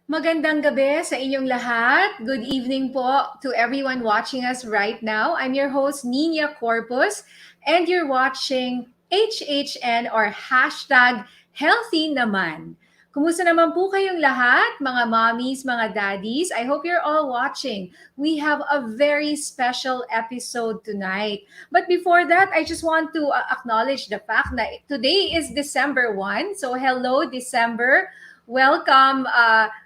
Magandang gabi sa inyong lahat. Good evening po to everyone watching us right now. I'm your host, Nina Corpus, and you're watching HHN or hashtag Healthy Naman. Kumusta naman po kayong lahat, mga mommies, mga daddies? I hope you're all watching. We have a very special episode tonight. But before that, I just want to acknowledge the fact that today is December 1. So hello, December. Welcome.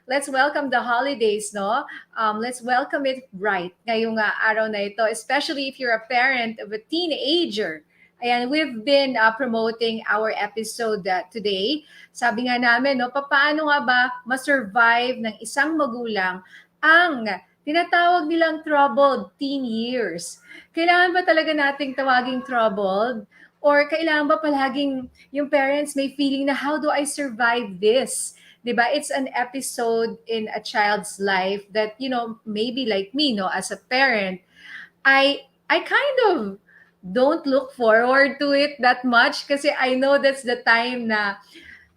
Let's welcome the holidays, no? Let's welcome it right ngayong araw na ito, especially if you're a parent of a teenager. Ayan, we've been promoting our episode today. Sabi nga namin, no, paano nga ba ma-survive ng isang magulang ang tinatawag nilang troubled teen years? Kailangan ba talaga nating tawaging troubled? Or kailangan ba palaging yung parents may feeling na, how do I survive this? 'Di ba? It's an episode in a child's life that, maybe like me, no, as a parent, I kind of don't look forward to it that much kasi I know that's the time na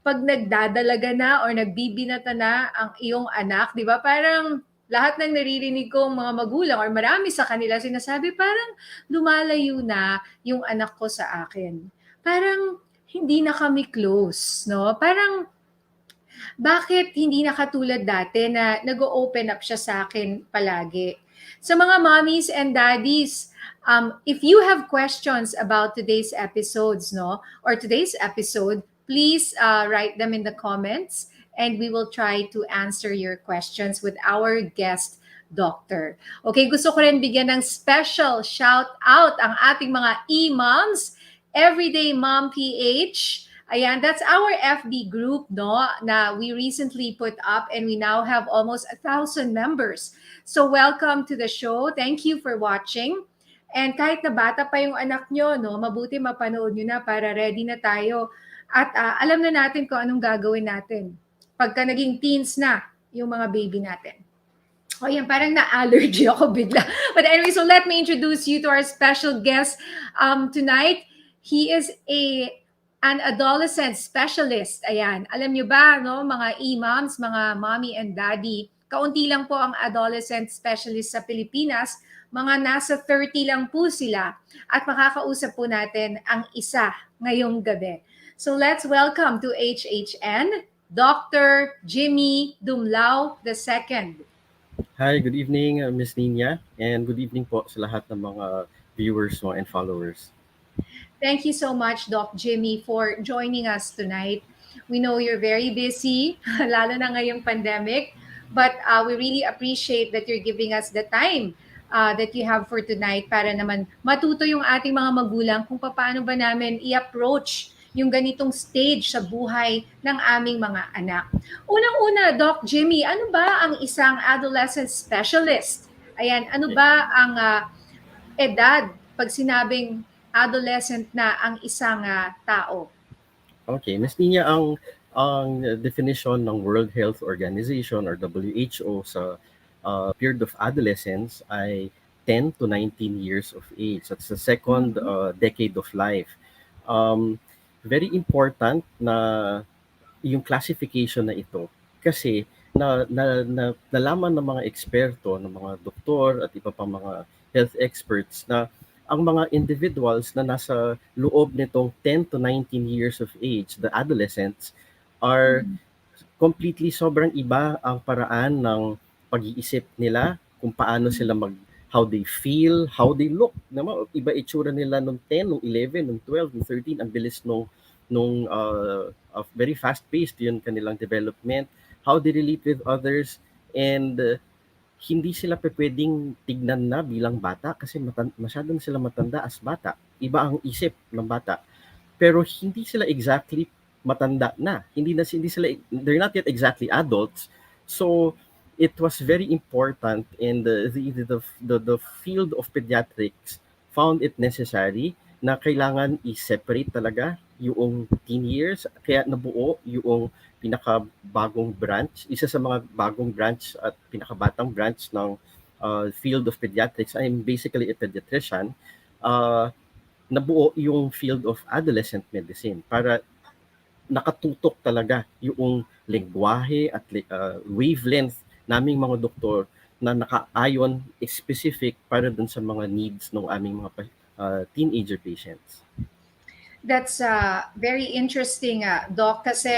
pag nagdadalaga na or nagbibinata na ang iyong anak, 'di ba? Parang lahat ng naririnig kong mga magulang or marami sa kanila sinasabi, parang lumalayo na yung anak ko sa akin. Parang hindi na kami close, no? Parang bakit hindi na katulad dati na nag-open up siya sa akin palagi? Sa mga mommies and daddies, if you have questions about today's episodes, no, or today's episode, please write them in the comments and we will try to answer your questions with our guest doctor. Okay, gusto ko rin bigyan ng special shout out ang ating mga e-moms, Everyday Mom PH. Ayan, that's our FB group, no, na we recently put up and we now have almost 1,000 members. So welcome to the show. Thank you for watching. And kahit na bata pa yung anak nyo, no, mabuti mapanood nyo na para ready na tayo. At alam na natin kung anong gagawin natin pagka naging teens na yung mga baby natin. Oh, yan, parang na-allergy ako bigla. But anyway, so let me introduce you to our special guest tonight. He is an adolescent specialist. Ayan, alam nyo ba, no, mga e-moms, mga mommy and daddy, kaunti lang po ang adolescent specialist sa Pilipinas, mga nasa 30 lang po sila. At makakausap po natin ang isa ngayong gabi. So let's welcome to HHN, Dr. Jimmy Dumlao II. Hi, good evening, Miss Nina, and good evening po sa lahat ng mga viewers mo and followers. Thank you so much, Doc Jimmy, for joining us tonight. We know you're very busy, lalo na ngayong pandemic, but we really appreciate that you're giving us the time that you have for tonight para naman matuto yung ating mga magulang kung paano ba namin i-approach yung ganitong stage sa buhay ng aming mga anak. Unang-una, Doc Jimmy, ano ba ang isang adolescent specialist? Ayan, ano ba ang edad pag sinabing adolescent na ang isang tao? Okay, Miss Nina, ang definition ng World Health Organization or WHO sa period of adolescence ay 10 to 19 years of age. That's the second decade of life. Very important na yung classification na ito kasi nalaman ng mga eksperto, ng mga doktor at iba pang mga health experts na ang mga individuals na nasa loob nitong 10 to 19 years of age, the adolescents, are completely sobrang iba ang paraan ng pag-iisip nila, kung paano sila how they feel, how they look. Iba itsura nila nung 10, nung 11, nung 12, nung 13, ang bilis nung very fast-paced yung kanilang development, how they relate with others, and hindi sila pwedeng tignan na bilang bata kasi masyadong sila matanda as bata. Iba ang isip ng bata. Pero hindi sila exactly matanda na. Hindi sila, they're not yet exactly adults. So it was very important, and the field of pediatrics found it necessary na kailangan i-separate talaga yung teen years, kaya nabuo yung pinakabagong branch, isa sa mga bagong branch at pinakabatang branch ng field of pediatrics. I'm basically a pediatrician. Nabuo yung field of adolescent medicine para nakatutok talaga yung lengguwahe at wavelength naming mga doktor na nakaayon specific para dun sa mga needs ng aming mga teenager patients. That's very interesting, Doc, kasi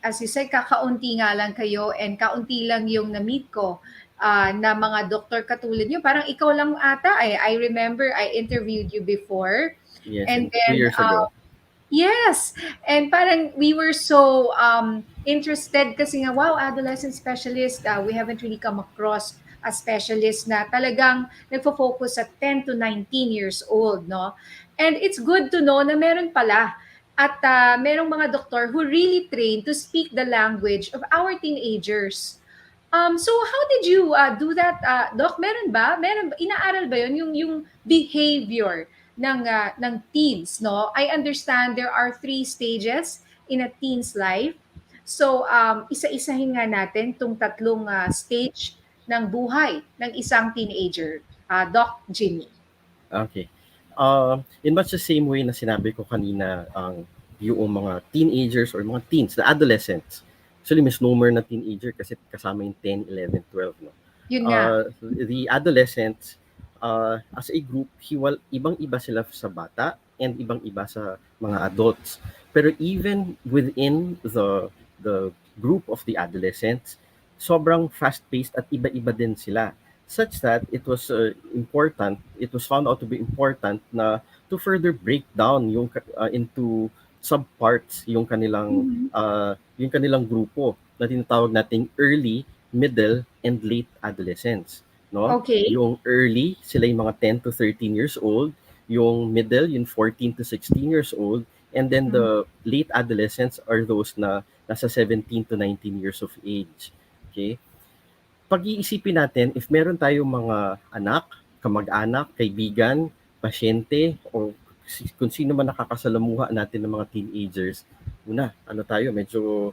as you said, kakaunti nga lang kayo and kaunti lang yung na-meet ko na mga doktor katulad nyo. Parang ikaw lang ata. I remember I interviewed you before. Yes, And and 2 years then ago. yes. And parang we were so interested kasi nga, wow, adolescent specialist, we haven't really come across a specialist na talagang nagfo-focus sa 10 to 19 years old, no? And it's good to know na meron pala at merong mga doktor who really train to speak the language of our teenagers. So how did you do that, Doc? Meron ba? Meron ba? Inaaral ba 'yon yung behavior ng teens, no? I understand there are three stages in a teen's life. So isa-isahin nga natin tong tatlong stage ng buhay ng isang teenager. Doc Jimmy. Okay. In much the same way na sinabi ko kanina, ang yung mga teenagers or mga teens, the adolescents. Actually, misnomer na teenager kasi kasama yung 10, 11, 12. No? Yun nga. The adolescents, as a group, ibang-iba sila sa bata and ibang-iba sa mga adults. Pero even within the group of the adolescents, sobrang fast-paced at iba-iba din sila, such that it was found out to be important na to further break down into subparts Mhm. yung kanilang grupo na tinatawag nating early, middle, and late adolescents, no? Okay. Yung early, sila yung mga 10 to 13 years old, yung middle, yung 14 to 16 years old, and then Mhm. the late adolescents are those na nasa 17 to 19 years of age. Okay? Pag-iisipin natin, if meron tayong mga anak, kamag-anak, kaibigan, pasyente, o kung sino man nakakasalamuha natin ng mga teenagers, medyo,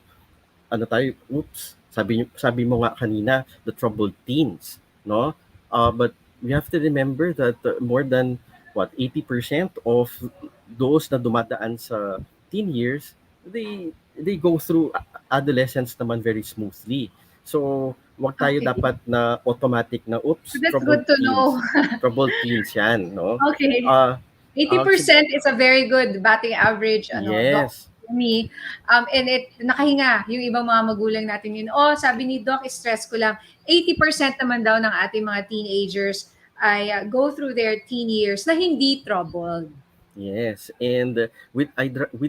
sabi mo nga kanina, the troubled teens, no? But we have to remember that more than, 80% of those na dumadaan sa teen years, they go through adolescence naman very smoothly. So, wag tayo Okay. dapat na automatic na, oops, That's good to know. troubled teens yan, no? Okay. Uh, so, 80% is a very good batting average, Doc, yes, for me. And nakahinga yung ibang mga magulang natin yun. Oh, sabi ni Doc, stress ko lang. 80% naman daw ng ating mga teenagers ay go through their teen years na hindi troubled. yes, and we'd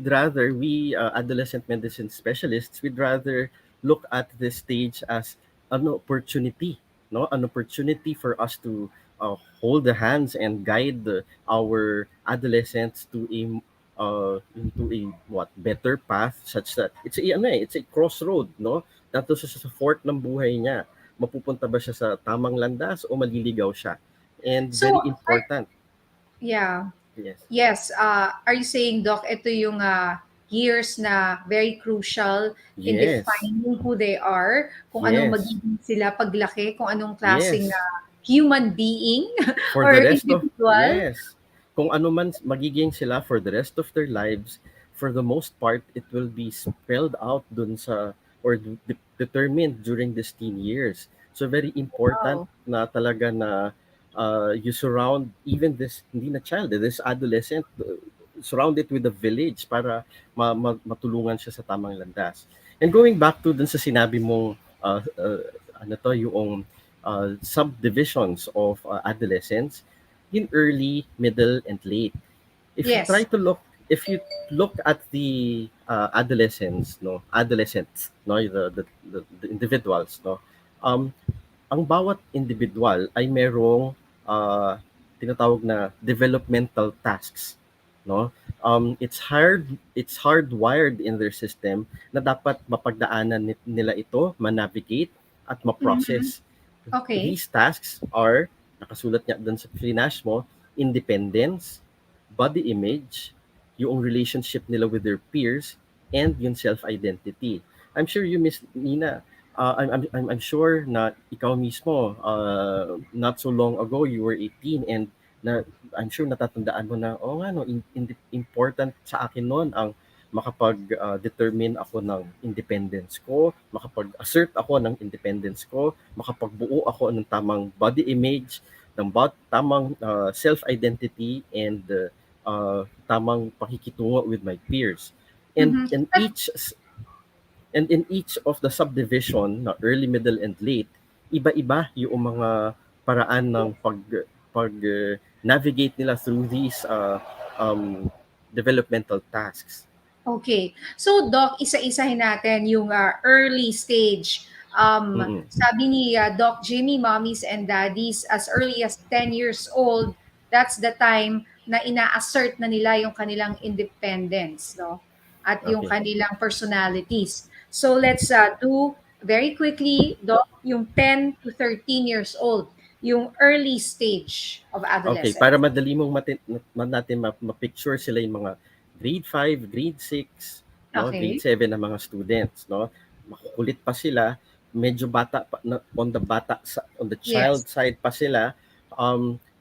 rather we adolescent medicine specialists we'd rather look at this stage as an opportunity, no, an opportunity for us to hold the hands and guide our adolescents to into a better path, such that it's a crossroad, no, dato siya sa fork ng buhay niya, mapupunta ba siya sa tamang landas o maliligaw siya, and So, very important. yeah. Yes. Yes. Are you saying, Doc, ito yung years na very crucial in Yes. defining who they are, kung anong Yes. magiging sila paglaki, kung anong klaseng Yes. human being For the or rest of individual? yes. Kung ano man magiging sila for the rest of their lives, for the most part, it will be spelled out dun sa or determined during these teen years. So very important Wow. na talaga na you surround even this hindi na child, this adolescent, surround it with a village para matulungan siya sa tamang landas. And going back to dun sa sinabi mong yung subdivisions of adolescence in early, middle, and late. If you try Yes. to look, if you look at the adolescents, no, the individuals, no, um, ang bawat individual ay merong uh, tinatawag na developmental tasks, no? It's hardwired in their system na dapat mapagdaanan nila ito, manavigate at Mhm. ma-process. Okay. These tasks are, nakasulat niya doon sa flash mo, independence, body image, yung relationship nila with their peers, and yung self-identity. I'm sure you, Miss Nina, I'm sure na ikaw mismo, not so long ago, you were 18, and na I'm sure natatandaan mo na, oh nga no, important sa akin noon ang makapag-determine ako ng independence ko, makapag-assert ako ng independence ko, makapagbuo ako ng tamang body image, ng tamang self-identity, and tamang pakikitungo with my peers. And Mhm. in each of the subdivision na early, middle, and late, iba-iba yung mga paraan ng navigate nila through these developmental tasks. Okay. So, Doc, isa-isahin natin yung early stage. Mm-mm. Sabi ni Doc Jimmy, mommies and daddies, as early as 10 years old, that's the time na ina-assert na nila yung kanilang independence, no? At yung Okay. kanilang personalities. So, let's do very quickly, Doc, yung 10 to 13 years old, yung early stage of Okay, para adolescence. madali mong natin ma-picture sila yung mga grade 5, grade 6, no, grade Okay. 7 na mga students, no. Makukulit pa sila, medyo bata pa, on the child Yes. side pa sila,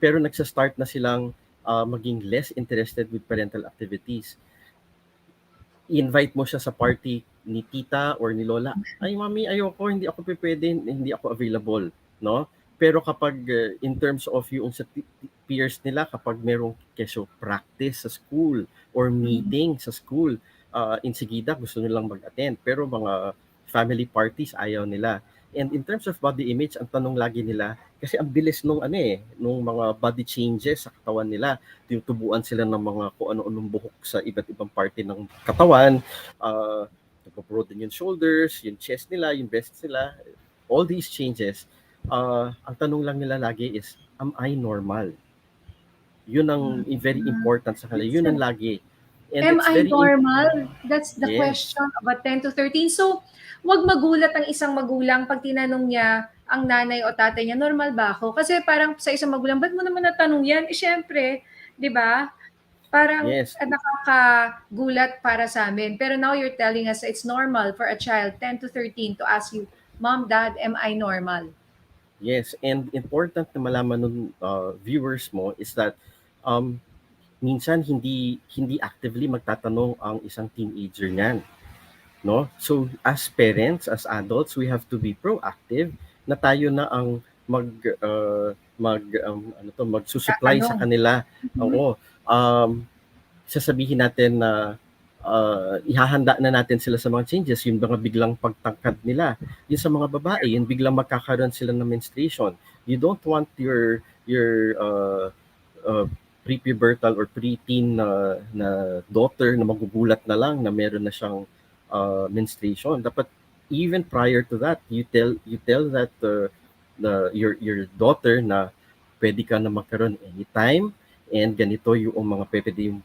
pero nagsa-start na silang maging less interested with parental activities. I-invite mo siya sa party ni tita or ni lola, "Ay mami, ayoko, hindi ako pwede, hindi ako available." No? Pero kapag in terms of yung sa peers nila, kapag merong kesyo practice sa school or Mhm. meeting sa school, insigida gusto nilang mag-attend. Pero mga family parties, ayaw nila. And in terms of body image, ang tanong lagi nila, kasi ang bilis nung mga body changes sa katawan nila, tinutubuan sila ng mga kung ano-anong buhok sa iba't ibang parte ng katawan, nagpo-broaden yung shoulders, yung chest nila, yung breasts nila, all these changes, ang tanong lang nila lagi is, am I normal? Yun ang very Mm. important sa kanila, That's yun ang a lagi. And Am it's I very, normal? That's the yes, question of a 10 to 13. So, 'wag magulat ang isang magulang 'pag tinanong niya ang nanay o tatay niya, "Normal ba ako?" Kasi parang sa isang magulang, "Ba't mo naman natanong 'yan?" Eh, siyempre, 'di ba? Parang, yes, nakakagulat para sa'min. Pero now you're telling us it's normal for a child 10 to 13 to ask you, "Mom, Dad, am I normal?" yes. And important na malaman ng viewers mo is that um, minsan hindi actively magtatanong ang isang teenager niyan, no? So as parents, as adults, we have to be proactive na tayo na ang magsusupply sa Tatanong. kanila. Mhm. Oo. Sasabihin natin na ihahanda na natin sila sa mga changes, yung mga biglang pagtangkad nila. Yung sa mga babae, yung biglang magkakaroon sila ng menstruation. You don't want your prepubertal or preteen na daughter na magugulat na lang na meron na siyang menstruation. Dapat even prior to that, you tell that your daughter na pwede ka na magkaroon anytime, and ganito yung mga pwede yung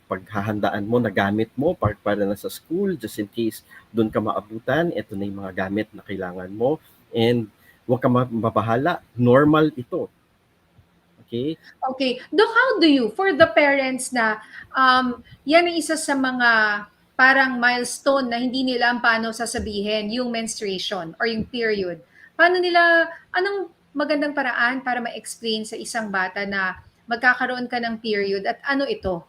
paghahandaan mo na gamit mo para na sa school, just in case doon ka maabutan, ito na yung mga gamit na kailangan mo, and huwag ka mabahala, normal ito. Okay? Okay. Doc, how do you, for the parents na yan ang isa sa mga parang milestone na hindi nila ang paano sasabihin, yung menstruation or yung period. Paano nila, anong magandang paraan para ma-explain sa isang bata na magkakaroon ka ng period at ano ito?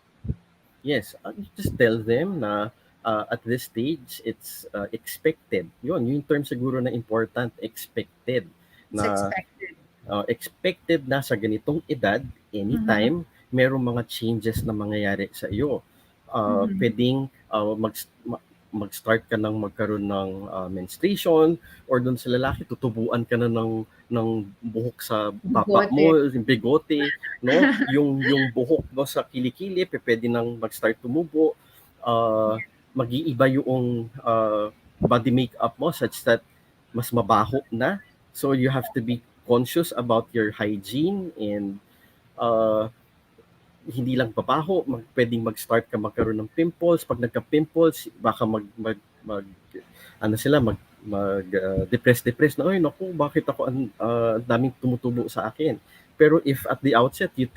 Yes, just tell them na at this stage it's expected. Yung term siguro na important, expected. It's Na expected. expected na sa ganitong edad, Mhm. anytime, merong mga changes na mangyayari sa iyo. Mhm. Pwedeng mag-start ka ng magkaroon ng menstruation, or doon sa lalaki, tutubuan ka na ng buhok sa baba Bigote. mo, yung bigote, no? Yung buhok mo sa kilikili, pwede nang mag-start tumubo. Mag-iiba yung body makeup mo such that mas mabaho na. So you have to be conscious about your hygiene, and uh, hindi lang babaho, pwedeng mag-start ka magkaroon ng pimples. Pag nagka-pimples, baka mag ano sila, depress na, ay naku, bakit ako ang daming tumutubo sa akin. Pero if at the outset you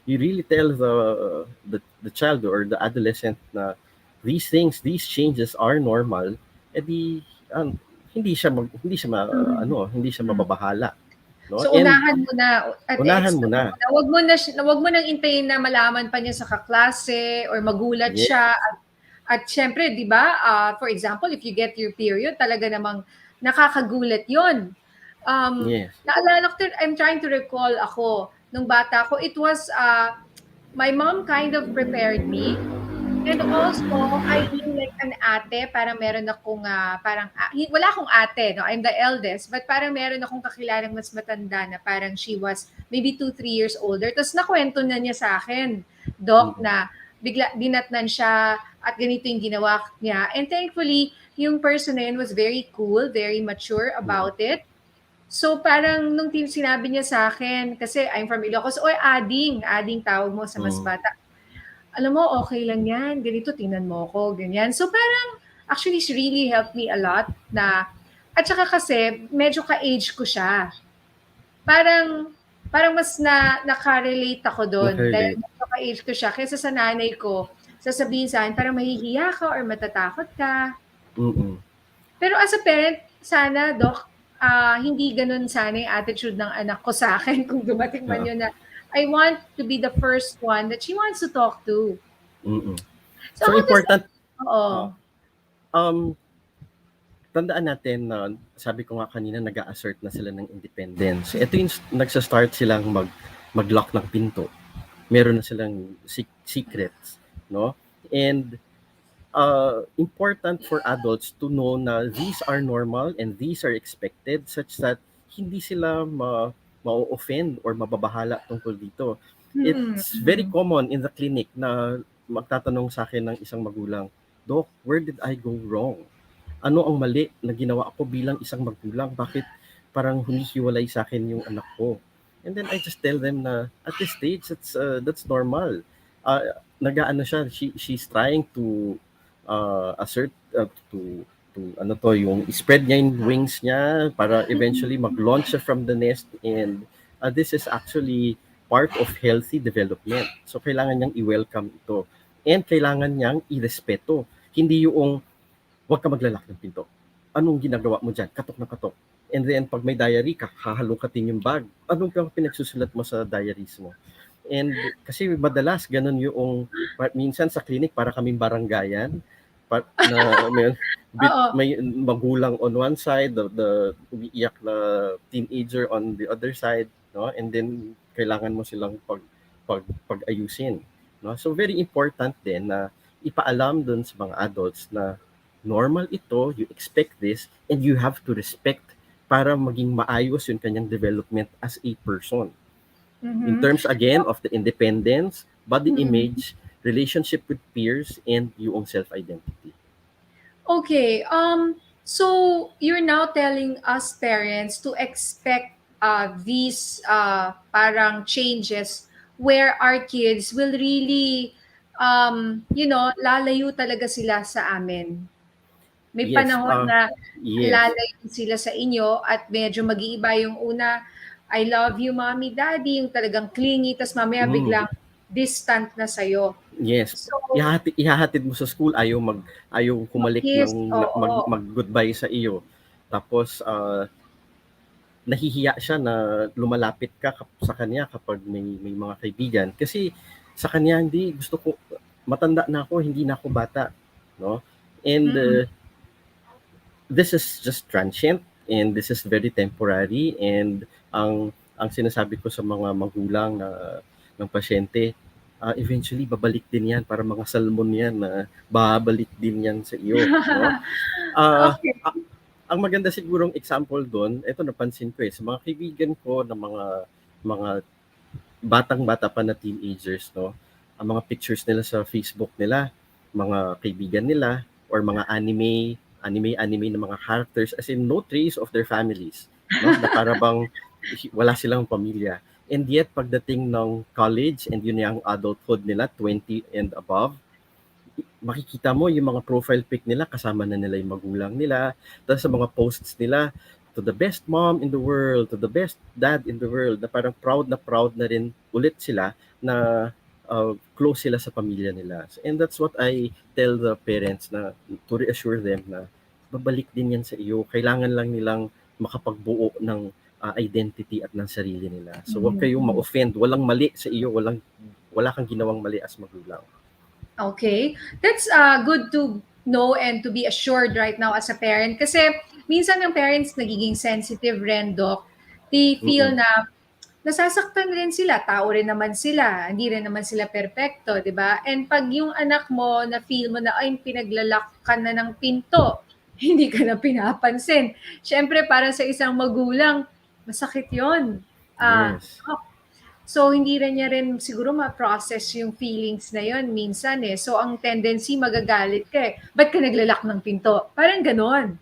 really tell the child or the adolescent na these changes are normal, edi um, Mhm. hindi siya Mhm. mababahala, no? So, And unahan mo na at unahan mo i-explain na. mo na. Wag mo nang hintayin na malaman pa niya sa kaklase or magulat Yes. siya At syempre, di ba, for example, if you get your period, talaga namang nakakagulat yon. Yes. Naalala ko, I'm trying to recall ako, nung bata ko, it was, my mom kind of prepared me. And also, I feel like an ate, parang meron akong, wala akong ate, no? I'm the eldest, but parang meron akong kakilalang mas matanda na parang she was maybe 2, 3 years older. Tapos nakwento na niya sa akin, Doc, Mm-mm. na bigla dinatnan siya at ganito yung ginawa niya. And thankfully, yung person na yun was very cool, very mature Mm-mm. about it. So parang nung sinabi niya sa akin, kasi I'm from Ilocos, oy, ading tawag mo sa mas Mm. bata. Alam mo, okay lang yan, ganito, tingnan mo ko, ganyan. So parang, actually, she really helped me a lot na, at saka kasi, medyo ka-age ko siya. Parang, parang mas naka-relate ako doon. Dahil Nakarelate. medyo ka-age ko siya, kaysa sa nanay ko, sasabihin sa akin, parang mahihiya ka or matatakot ka. Mm-mm. Pero as a parent, sana, Doc, hindi ganun sana yung attitude ng anak ko sa akin kung dumating man Ah, yun na I want to be the first one that she wants to talk to. mm-mm. So So how does that, important, uh, oo. um, tandaan natin na sabi ko nga kanina nag-a-assert na sila ng independence. Ito yung nagsa-start silang mag-lock ng pinto. Meron na silang secrets, no? And important for adults to know na these are normal and these are expected such that hindi sila ma-offend or mababahala tungkol dito. Mm, It's very mm. common in the clinic na magtatanong sa akin ng isang magulang, Doc, where did I go wrong? Ano ang mali na ginawa ko bilang isang magulang? Bakit parang humihiwalay sa akin yung anak ko? And then I just tell them na at this stage, that's normal. Nag-aano siya, she's trying to assert to ano to yung spread niya yung wings niya para eventually mag-launch siya from the nest, and this is actually part of healthy development. So kailangan niyang i-welcome ito and kailangan niyang irespeto. Hindi yung wag ka maglalak ng pinto. Anong ginagawa mo diyan? Katok na katok. And then pag may diary ka, hahalongkatin yung bag. Anong pinagsusulat mo sa diaries mo? And kasi madalas ganun yung minsan sa clinic para kaming baranggayan na Oo. may magulang on one side, the umiiyak na teenager on the other side, no? And then kailangan mo silang pag-ayusin, no? So very important din na ipaalam dun sa mga adults na normal ito, you expect this, and you have to respect para maging maayos yung kanyang development as a person. In Mhm. terms again of the independence, body Mm. image, relationship with peers, and yung self-identity. Okay, so you're now telling us parents to expect these parang changes where our kids will really, lalayo talaga sila sa amin. May Yes, panahon na yes. lalayo sila sa inyo at medyo mag-iiba yung una, I love you, mommy, daddy, yung talagang clingy, tas mamaya Mm, biglang distant na sa'yo. yes. So, Ihahatid mo sa school, ayaw kumalik mag-kiss, ng oo. mag-goodbye sa iyo. Tapos nahihiya siya na lumalapit ka sa kanya kapag may mga kaibigan kasi sa kanya hindi gusto ko, matanda na ako, hindi na ako bata, no? And Mm, this is just transient and this is very temporary, and ang sinasabi ko sa mga magulang na ng pasyente, eventually babalik din yan, para mga salmon yan na babalik din yan sa iyo, no? Ah, okay. a ang maganda sigurong example do'n, eto napansin ko, sa mga kaibigan ko na mga batang-bata pa na teenagers, 'no, ang mga pictures nila sa Facebook nila, mga kaibigan nila or mga anime na mga characters, as in no trace of their families, 'no, na para bang wala silang pamilya. And yet pagdating ng college and yun yung adulthood nila, 20 and above, makikita mo yung mga profile pic nila kasama na nila yung magulang nila. Tapos sa mga posts nila, to the best mom in the world, to the best dad in the world, na parang proud na rin ulit sila na close sila sa pamilya nila. And that's what I tell the parents, na to reassure them na babalik din yan sa iyo. Kailangan lang nilang makapagbuo ng identity at ng sarili nila. So wag kayong Mm. ma-offend. Walang mali sa iyo, wala kang ginawang mali as magulang. Okay. That's good to know and to be assured right now as a parent. Kasi minsan ng parents nagiging sensitive rin, Doc. They feel Mm. na nasasaktan rin sila, tao rin naman sila, hindi rin naman sila perpekto, 'di ba? And pag yung anak mo na feel mo na ay pinaglalak ka na ng pinto, hindi ka na pinapansin. Siyempre para sa isang magulang, masakit 'yon. Yes. So hindi rin niya rin siguro ma-process yung feelings na 'yon minsan eh. So ang tendency magagalit ka eh. Ba't ka naglalak ng pinto? Parang gano'n.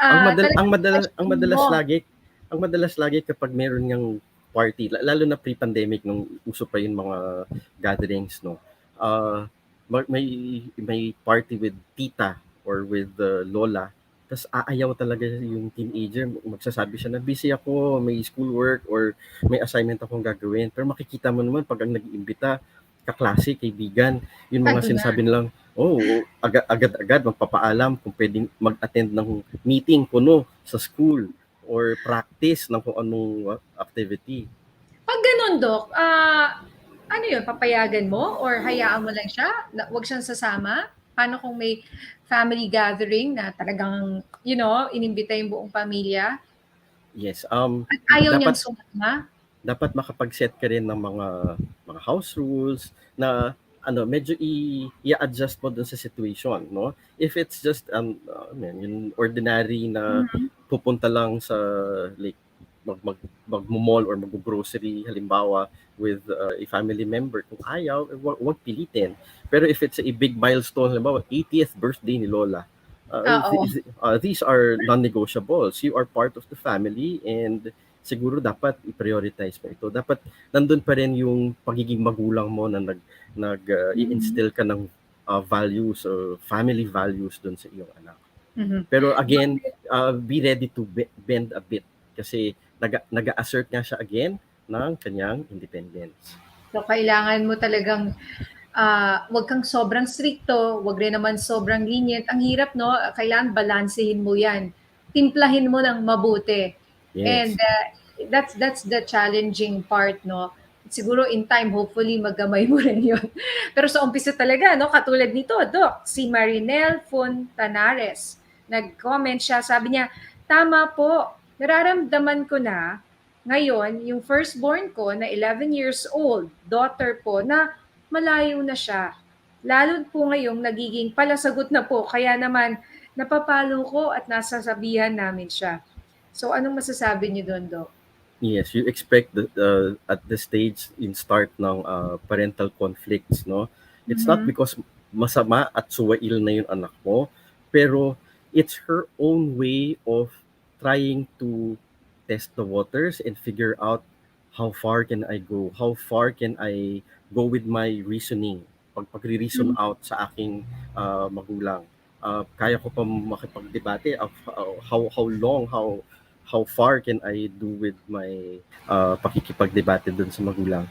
Talagang Ang question madalas mo. lagi kapag meron ngang party, lalo na pre-pandemic nung uso pa yung mga gatherings, no. Ah, may party with tita or with lola, tas aayaw talaga yung teenager, magsasabi siya na busy ako, may schoolwork or may assignment akong gagawin. Pero makikita mo naman pag ang nag-iimbita, kaklase, kaibigan, yung mga Ando na. sinasabi nilang, oh, agad-agad magpapaalam kung pwedeng mag-attend ng meeting kuno sa school or practice ng kung anong activity. Pag gano'n, Doc, ano 'yun, papayagan mo or hayaan mo lang siya na 'wag siyang sasama? Paano kung may family gathering na talagang, inimbita yung buong pamilya Yes, at ayaw niyang dapat sumama? dapat makapag-set ka rin ng mga house rules na ano, medyo i-adjust mo dun sa situation, no? If it's just I mean, yung ordinary na Mhm. pupunta lang sa like magmo-mall or mag-grocery halimbawa with a family member, kung ayaw, wag pilitin. Pero if it's a big milestone, halimbawa 80th birthday ni Lola, Oo. these are non-negotiables. You are part of the family and siguro dapat i-prioritize mo ito. Dapat nandun pa rin yung pagiging magulang mo na Mhm. i-instill ka ng values or family values dun sa iyong anak. Mhm. Pero again, be ready to bend a bit kasi nag-assert nga siya again ng kanyang independence. So, kailangan mo talagang, 'wag kang sobrang strikto, 'wag rin naman sobrang lenient. Ang hirap 'no, kailangan balansehin mo 'yan. Timplahin mo ng mabuti. And, Yes. that's the challenging part 'no. Siguro in time, hopefully magamay mo rin 'yun. Pero sa umpisa talaga 'no, katulad nito, Doc, si Marinel Fontanares, nag-comment siya, sabi niya, "Tama po, nararamdaman ko na ngayon, yung firstborn ko na 11 years old, daughter po, na malayo na siya. Lalo po ngayong nagiging palasagot na po, kaya naman napapalo ko at nasasabihan namin siya." So, anong masasabi niyo doon, Doc? Yes, you expect at the stage in start ng parental conflicts, no? It's not Mhm. because masama at suwail na yung anak mo, pero it's her own way of trying to test the waters and figure out how far can I go? How far can I go with my reasoning? Pagre-reason Mhm. out sa aking magulang. Kaya ko pa makipagdebate of how long, how far can I do with my pakikipagdebate dun sa magulang.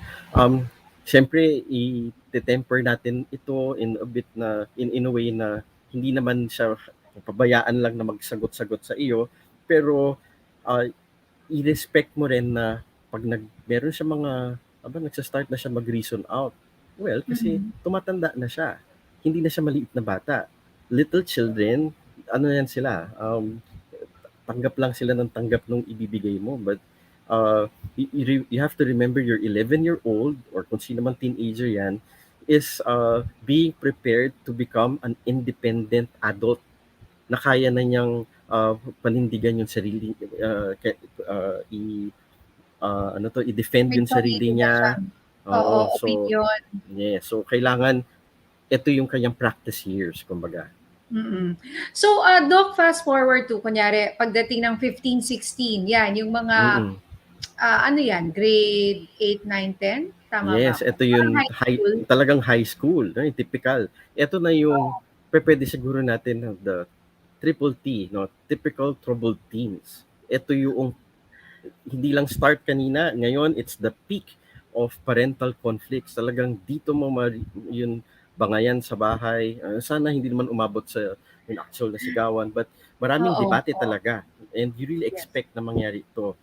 Siyempre, i-temper natin ito in a bit na, in a way na hindi naman siya pabayaan lang na magsagot-sagot sa iyo, pero uh, i-respect mo rin na pag meron siya nagsa-start na siya mag-reason out. Well, kasi Mhm. tumatanda na siya. Hindi na siya maliit na bata. Little children, ano yan sila, tanggap lang sila ng tanggap nung ibibigay mo. But you have to remember your 11-year-old or kung sino man teenager yan is being prepared to become an independent adult na kaya na niyang panindigan yung sarili, i-defend May yung sarili sarili na niya. siyang, oo, Oo, so opinyon. yeah, so kailangan ito yung kanyang practice years, kumbaga. Mm. So, Doc, fast forward to, kunyari, pagdating ng 15, 16, yan, yung mga, Mm. ano yan, grade 8, 9, 10? Tama ba Yes, ako? ito Parang yung high school. talagang high school, no, yung typical. Ito na yung pwede siguro natin the triple T, no, typical troubled teens. Ito yung hindi lang start kanina, ngayon it's the peak of parental conflicts. Talagang dito mo yung bangayan sa bahay. Sana hindi naman umabot sa yung actual na sigawan, but maraming Oo, debate oo. talaga. And you really Yes. expect na mangyari ito.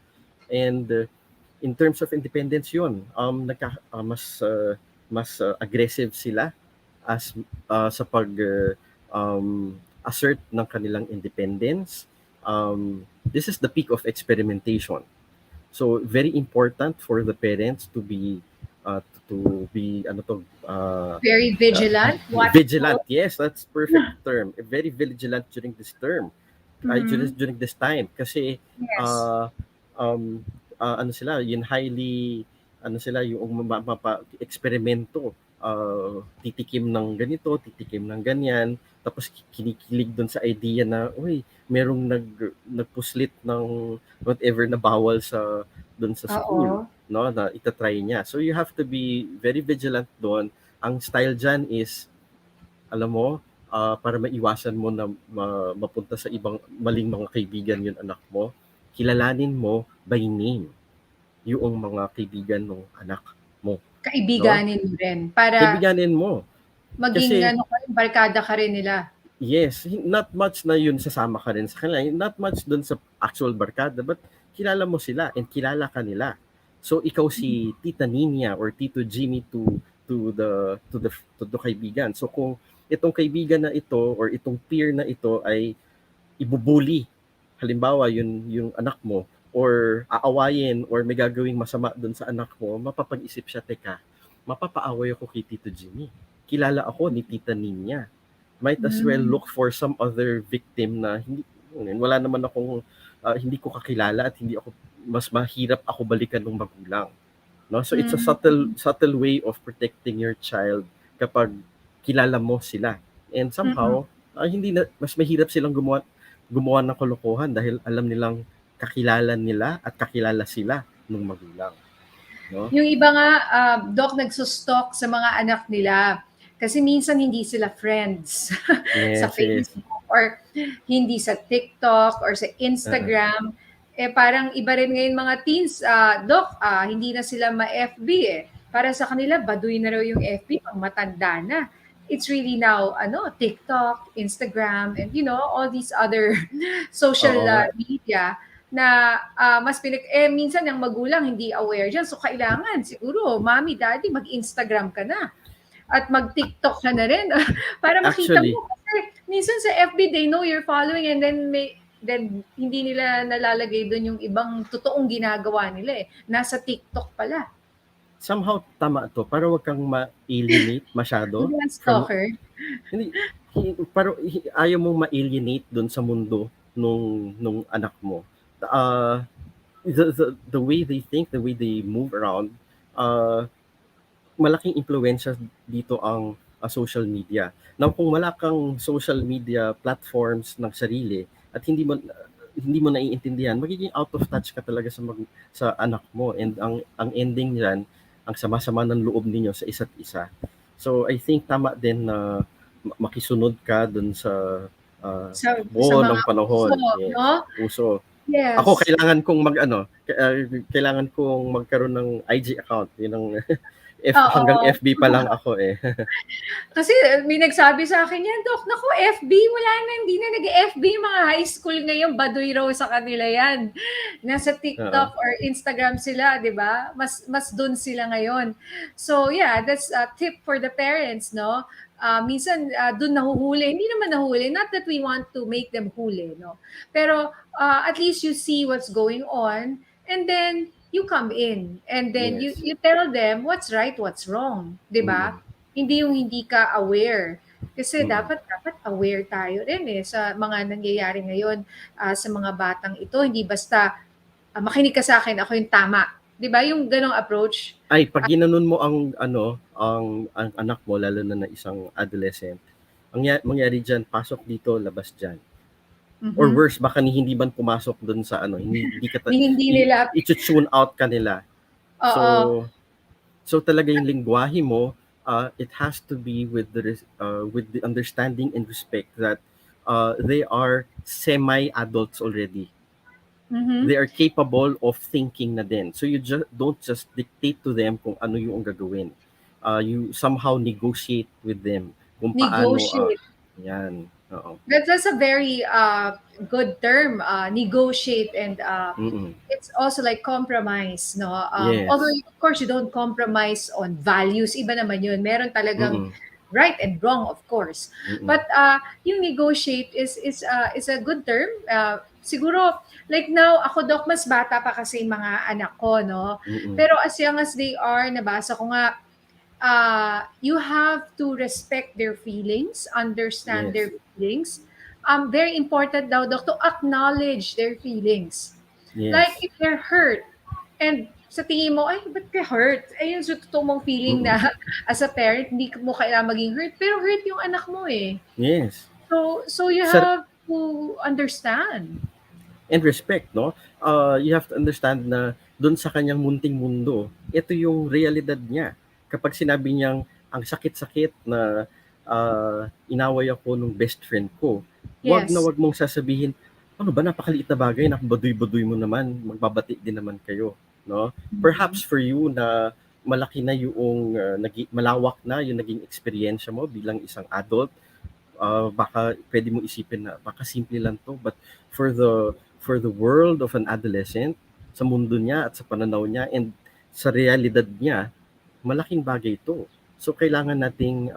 And in terms of independence yun, mas aggressive sila as sa pag assert ng kanilang independence. This is the peak of experimentation. So very important for the parents to be ano to Very uh, vigilant, vigilant. watchful. Yes, that's perfect term. Very vigilant during this term. Mhm. During this time kasi Yes. uh, um, ano sila, yun highly ano sila yung eksperimento, titikim ng ganito, titikim ng ganyan, tapos kinikilig doon sa idea na, uy, merong nagpuslit ng whatever na bawal sa doon sa school, Oo. no, na itatry niya. So you have to be very vigilant doon. Ang style dyan is, alam mo, para maiwasan mo na mapunta sa ibang maling mga kaibigan yung anak mo, kilalanin mo by name yung mga kaibigan ng anak mo, no? Kaibiganin mo rin para Kaibiganin mo. maging Kasi, ano ka rin, barkada ka rin nila. yes, not much na yun sasama ka rin sa kanila. Not much dun sa actual barkada, but kilala mo sila and kilala ka nila. So ikaw si Tita Nina or Tito Jimmy to the kaibigan. So kung itong kaibigan na ito or itong peer na ito ay ibubuli, halimbawa yung anak mo, or aawayin or may gagawing masama doon sa anak mo, mapapag-isip siya, teka, mapapaaway ako kay Tito Jimmy. Kilala ako ni Tita Nina. Might as well Hmm. look for some other victim na hindi, wala naman akong hindi ko kakilala at hindi ako mas mahirap ako balikan ng magulang. No? So it's a Hmm. subtle way of protecting your child kapag kilala mo sila. And Mm. somehow, hindi na mas mahirap silang gumawa ng kalokohan dahil alam nilang kakilala nila at kakilala sila ng magulang, no? Yung iba nga, Doc, nagsustalk sa mga anak nila. Kasi minsan hindi sila friends sa Yes, yes. Facebook or hindi sa TikTok or sa Uh-uh. Instagram. Eh parang iba rin ngayon mga teens, Doc, hindi na sila ma-FB eh. Para sa kanila, baduy na raw yung FB, pang matanda na. It's really now, TikTok, Instagram, and all these other social Oo nga. media na mas minsan yung magulang hindi aware dyan. So kailangan siguro, mommy, daddy, mag-Instagram ka na at mag-TikTok ka na rin para makita Actually, mo. Kasi minsan sa FB, they know you're following and then hindi nila nalalagay doon yung ibang totoong ginagawa nila eh. Nasa TikTok pala. somehow tama to para wag kang ma-alienate masyado Hindi from stalker. hindi ayaw mong ma-alienate doon sa mundo nung anak mo. Uh, the way they think, the way they move around, uh, malaking impluwensya dito ang social media. Now, kung wala kang social media platforms ng sarili at hindi mo naiintindihan, magiging out of touch ka talaga sa anak mo, and ang ending niyan, ang sama-sama ng loob ninyo sa isa't isa. So I think tama din na makisunod ka dun sa Sa takbo ng mga uso, panahon. Yes, no? uso. Ako Yes. kailangan kong kailangan kong magkaroon ng IG account. Yun ang hanggang Oo. FB pa lang ako eh. Kasi may nagsabi sa akin yan, Dok, naku, FB, wala na, hindi na nag-FB, mga high school ngayon, baduy raw sa kanila yan. Nasa Oo. TikTok or Instagram sila, di ba? Mas dun sila ngayon. So yeah, that's a tip for the parents, no? Minsan dun nahuhuli, hindi naman nahuhuli, not that we want to make them huli, no? Pero at least you see what's going on, and then you come in, and then you, Yes. you tell them what's right, what's wrong, di ba? Mm. Hindi yung hindi ka aware. Kasi Mm. dapat aware tayo rin eh sa mga nangyayari ngayon sa mga batang ito. Hindi basta makinig ka sa akin, ako yung tama. 'Di ba? Yung ganong approach. Ay, pag ginanon mo ang anak mo, lalo na isang adolescent, mangyari diyan, pasok dito, labas diyan. Or Mhm. worse, baka hindi man pumasok doon sa hindi ka Hindi nila i-tune out ka nila. oo. So, talaga yung lengguwahe mo, it has to be with the understanding and respect that they are semi-adults already. Mhm. They are capable of thinking na din. So you don't just dictate to them kung ano yung gagawin. You somehow negotiate with them kung paano, Negotiate. yan. Oo. That's a very good term, negotiate, and Mm-mm. it's also like compromise, no? Although Yes. of course you don't compromise on values, iba naman yun. Meron talagang Mm-mm. right and wrong, of course. Mm-mm. But yung negotiate is a good term. Siguro, like now, ako Doc, mas bata pa kasi yung mga anak ko, no? Mm-mm. Pero as young as they are, nabasa ko nga, you have to respect their feelings, understand Yes. their feelings. Very important daw, Doc, to acknowledge their feelings. Like, Yes. if they're hurt, and sa tingin mo, ay, ba't ka hurt? Ayun, sa totoo mong feeling Mm-mm. na as a parent, hindi mo kailangan maging hurt, pero hurt yung anak mo eh. Yes. So you Sir, have to understand. and respect, no? You have to understand na doon sa kanyang munting mundo, ito yung realidad niya. Kapag sinabi niyang ang sakit-sakit na inaway ako nung best friend ko, Yes. wag mong sasabihin, ano ba, napakaliit na bagay, nakabaduy-baduy mo naman, magbabati din naman kayo, no? Mhm. Perhaps for you na malaki na yung malawak na yung naging experience mo bilang isang adult, baka pwede mo isipin na baka simple lang to, but for the world of an adolescent, sa mundo niya at sa pananaw niya and sa realidad niya, malaking bagay ito. So kailangan nating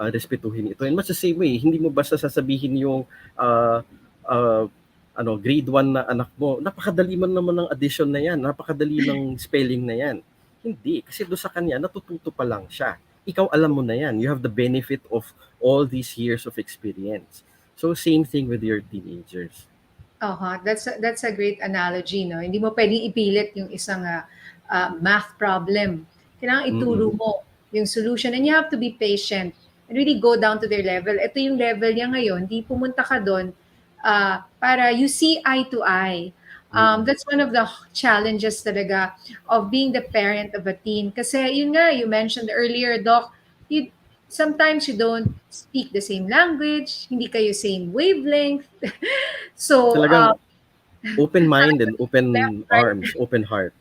respetuhin ito. And much the same way, hindi mo basta sasabihin yung uh, uh, grade 1 na anak mo, napakadali man naman ng addition na yan, napakadali ng spelling na yan. Hindi, kasi doon sa kanya, natututo pa lang siya. Ikaw alam mo na yan. You have the benefit of all these years of experience. So same thing with your teenagers. That's a great analogy, no? Hindi mo pwedeng ipilit yung isang math problem. Kailangan ituro Mm-mm. mo yung solution, and you have to be patient and really go down to their level. Ito yung level niya ngayon, di pumunta ka doon para you see eye to eye. Mm-mm. That's one of the challenges talaga of being the parent of a teen. Kasi yun nga, you mentioned earlier, Doc, you, sometimes you don't speak the same language, hindi kayo same wavelength. So, Talagang open mind and left, open right, arms, open heart.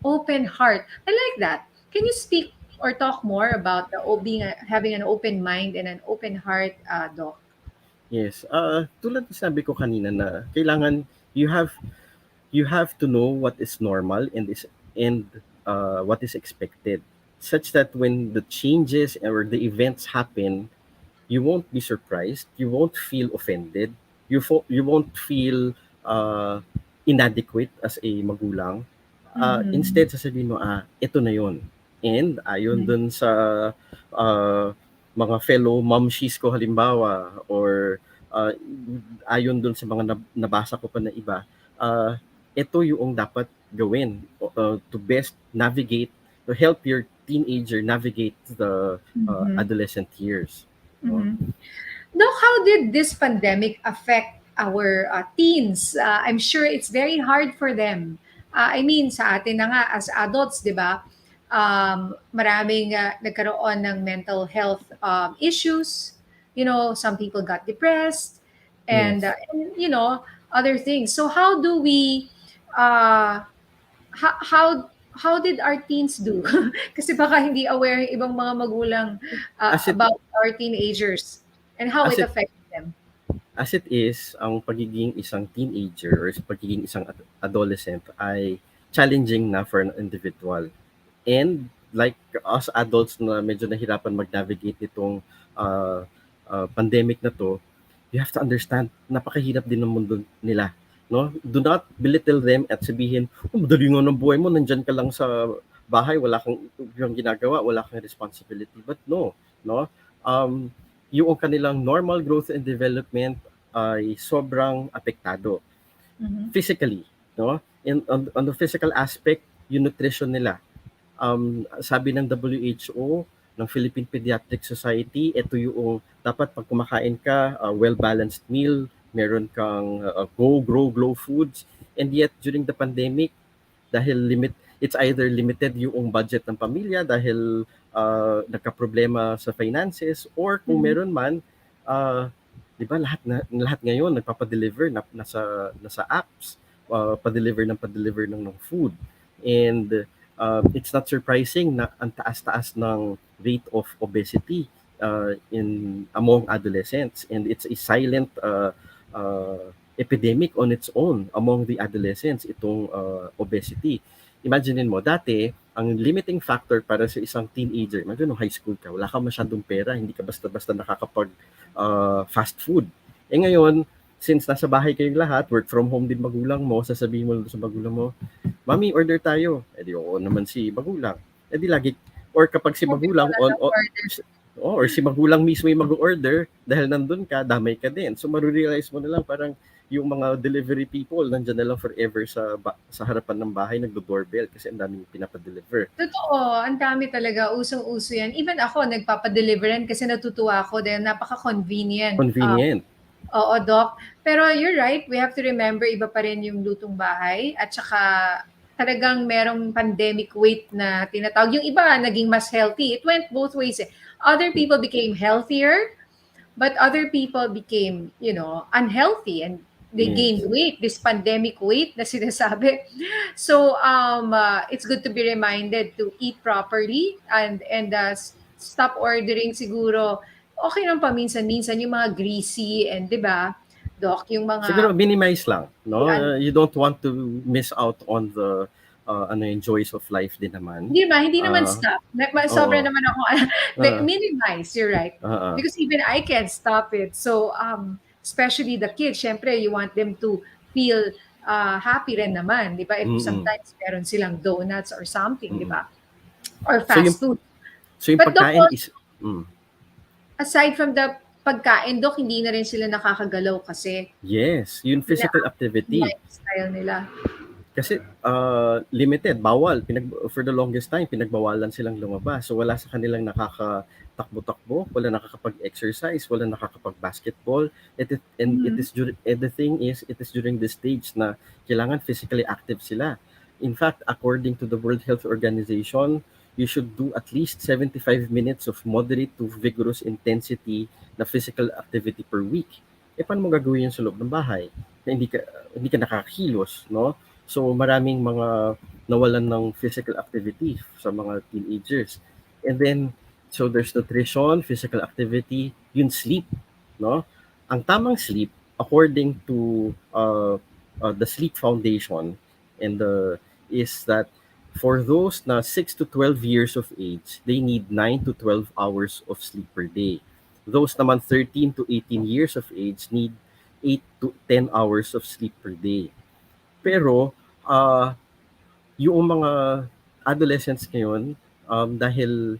open heart. I like that. Can you speak or talk more about the having an open mind and an open heart, Doc? Yes. Tulad ng sabi ko kanina na kailangan you have you have to know what is normal and what is expected, such that when the changes or the events happen, you won't be surprised, you won't feel offended, you won't feel uh, inadequate as a magulang. Mm-hmm. Instead, sasabihin mo, ito na yon. And ayon Mm-hmm. dun sa mga fellow momshies ko halimbawa, or uh, ayon dun sa mga nabasa ko pa na iba, ito yung dapat gawin to best navigate, to help your teenager navigate the Mm-hmm. adolescent years. No? Mm-hmm. Doc, how did this pandemic affect our teens? I'm sure it's very hard for them. I mean, sa atin na nga as adults, di ba? Maraming nagkaroon ng mental health issues. You know, some people got depressed Yes. and other things. So how do we, uh, how did our teens do? Kasi baka hindi aware yung ibang mga magulang As it about our teenagers and how as it it affects them. as it is, ang pagiging isang teenager or pagiging isang adolescent ay challenging na for an individual. And like us adults na medyo nahirapan mag-navigate itong uh, pandemic na to, you have to understand, napakahirap din ng mundo nila. No? Do not belittle them at sabihin, madali nga ng buhay mo, nandyan ka lang sa bahay, wala kang yung ginagawa, wala kang responsibility. But no, no? Um, yung kanilang normal growth and development ay sobrang apektado Mhm. physically, no? And on the physical aspect, yung nutrition nila, sabi ng WHO, ng Philippine Pediatric Society, ito yung dapat pag kumakain ka, well-balanced meal, meron kang grow foods. And yet, during the pandemic, dahil it's either limited yung budget ng pamilya dahil nagka-problema sa finances, or kung Mhm. meron man, uh, 'di ba, lahat ngayon nagpapa-deliver nasa apps, pa-deliver ng food. And it's not surprising na ang taas-taas ng rate of obesity in among adolescents, and it's a silent epidemic on its own among the adolescents, itong obesity. Imaginein mo, dati, ang limiting factor para sa isang teenager, imagine nung high school ka, wala kang masyadong pera, hindi ka basta-basta nakakapag fast food. Eh ngayon, since nasa bahay kayong lahat, work from home din magulang mo, sasabihin mo sa magulang mo, Mami, order tayo. Eh di oo naman si magulang. Eh di lagi, or kapag si Sabi magulang, pala ng order. or si magulang mismo yung mag-order, dahil nandun ka, damay ka din. So marerealize mo na lang parang yung mga delivery people, nandyan na lang forever sa harapan ng bahay, nagdo-doorbell kasi ang daming pinapadeliver. Totoo, ang dami talaga, usong-uso yan. Even ako, nagpapadeliveran kasi natutuwa ako dahil napaka-convenient. Convenient. Oo, Doc. Pero you're right, we have to remember iba pa rin yung lutong bahay at saka talagang merong pandemic weight na tinatawag. Yung iba naging mas healthy. It went both ways. Eh. Other people became healthier, but other people became, unhealthy and they gained Yes. weight, this pandemic weight na sinasabi. So it's good to be reminded to eat properly and stop ordering siguro. Okay lang paminsan-minsan yung mga greasy and 'di ba, Doc, yung Siguro mga minimize lang, no? yan. You don't want to miss out on the yung joys of life din naman. Hindi ba, hindi naman Uh, stop. Sobra Oo. naman ako Uh, minimize, you're right. uh, Because even I can't stop it. So, especially the kids, syempre, you want them to feel happy rin naman, di ba? If mm, sometimes meron silang donuts or something, di mm. ba? Or So yung fast food. so yung But Doc, pagkain is mm, aside from the pagkain, Doc, hindi na rin sila nakakagalaw kasi yes, yung yun na physical ang activity. lifestyle nila. Kasi limited, bawal. For the longest time, pinagbawalan silang lumabas. So wala sa kanilang nakakatakbo-takbo, wala nakakapag-exercise, wala nakakapag-basketball. Mhm. And the thing is, it is during this stage na kailangan physically active sila. In fact, according to the World Health Organization, you should do at least 75 minutes of moderate to vigorous intensity na physical activity per week. Eh, paano mo gagawin yun sa loob ng bahay? Na hindi ka nakakilos, no? So maraming mga nawalan ng physical activity sa mga teenagers. And then, so there's nutrition, physical activity, yung sleep, no? Ang tamang sleep, according to the Sleep Foundation, and is that for those na 6 to 12 years of age, they need 9 to 12 hours of sleep per day. Those naman 13 to 18 years of age need 8 to 10 hours of sleep per day. Pero ah, yung mga adolescents ngayon, dahil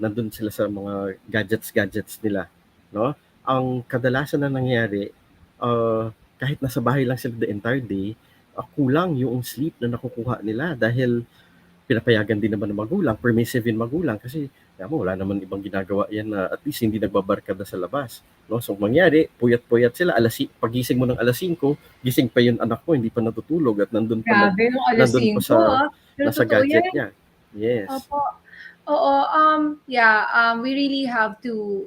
nandun sila sa mga gadgets nila, no? Ang kadalasan na nangyayari, kahit nasa bahay lang sila the entire day, kulang yung sleep na nakukuha nila dahil pinapayagan din naman ng magulang, permissive yung magulang kasi kaya mo, wala naman ibang ginagawa yan na at least hindi nagbabarkada sa labas. No? So mangyari, puyat-puyat sila, pagising mo ng alas 5, gising pa yung anak mo, hindi pa natutulog at Grabe, yung alas nandun pa 5, sa Pero nasa totoo gadget yan. niya. Yes. Opo. Oo, yeah, we really have to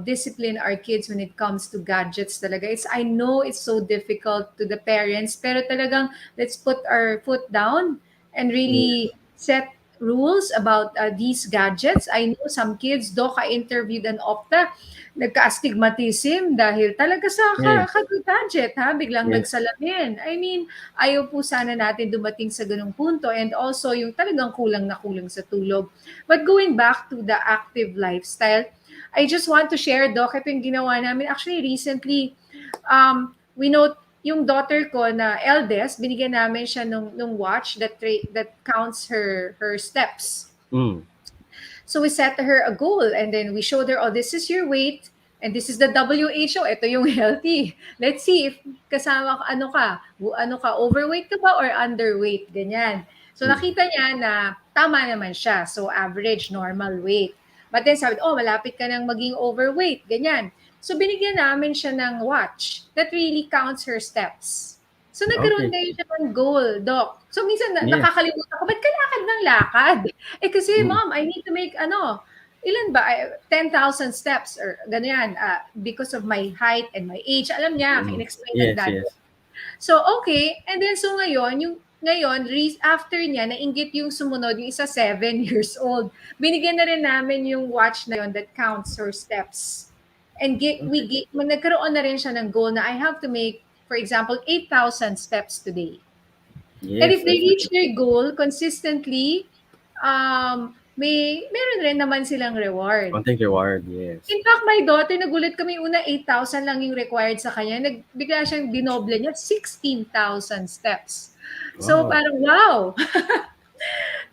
discipline our kids when it comes to gadgets talaga. I know it's so difficult to the parents, pero talagang let's put our foot down and Yes. really set rules about these gadgets. I know some kids, Doc, I interviewed an opta, nagka-astigmatism dahil talaga sa Yes. gadget, ha? Biglang Yes. nagsalamin. I mean, ayaw po sana natin dumating sa ganung punto and also yung talagang kulang na kulang sa tulog. But going back to the active lifestyle, I just want to share, Doc, ito yung ginawa namin. Actually, recently, we know yung daughter ko na eldest, binigyan namin siya nung watch that counts her steps. Mm. So we set her a goal and then we showed her, oh, this is your weight and this is the WHO. Ito yung healthy. Let's see if kasama ano ka, overweight ka ba or underweight, ganyan. So Mm. nakita niya na tama naman siya. So average, normal weight. But then sabi, oh, malapit ka nang maging overweight, ganyan. So binigyan namin siya ng watch that really counts her steps. So nagkaroon Okay. kayo siya ng goal, Doc. So minsan Yes. nakakalimutan ko, ba't ka lakad ng lakad? Kasi Mm. mom, I need to make ilan ba? 10,000 steps or ganyan because of my height and my age. Alam niya, Mm. in-explain ng Yes, dad ko. yes. So, okay. And then, so after niya, nainggit yung sumunod, yung isa 7 years old. Binigyan na rin namin yung watch na yon that counts her steps. And Okay. nagkaroon na rin siya ng goal na I have to make, for example, 8,000 steps today. And Yes, if they that's reach true. their goal consistently, meron rin naman silang reward. Content reward, yes. In fact, my daughter, nagulat kami una 8,000 lang yung required sa kanya. Bigla siyang dinoble niya, 16,000 steps. So Wow. parang wow!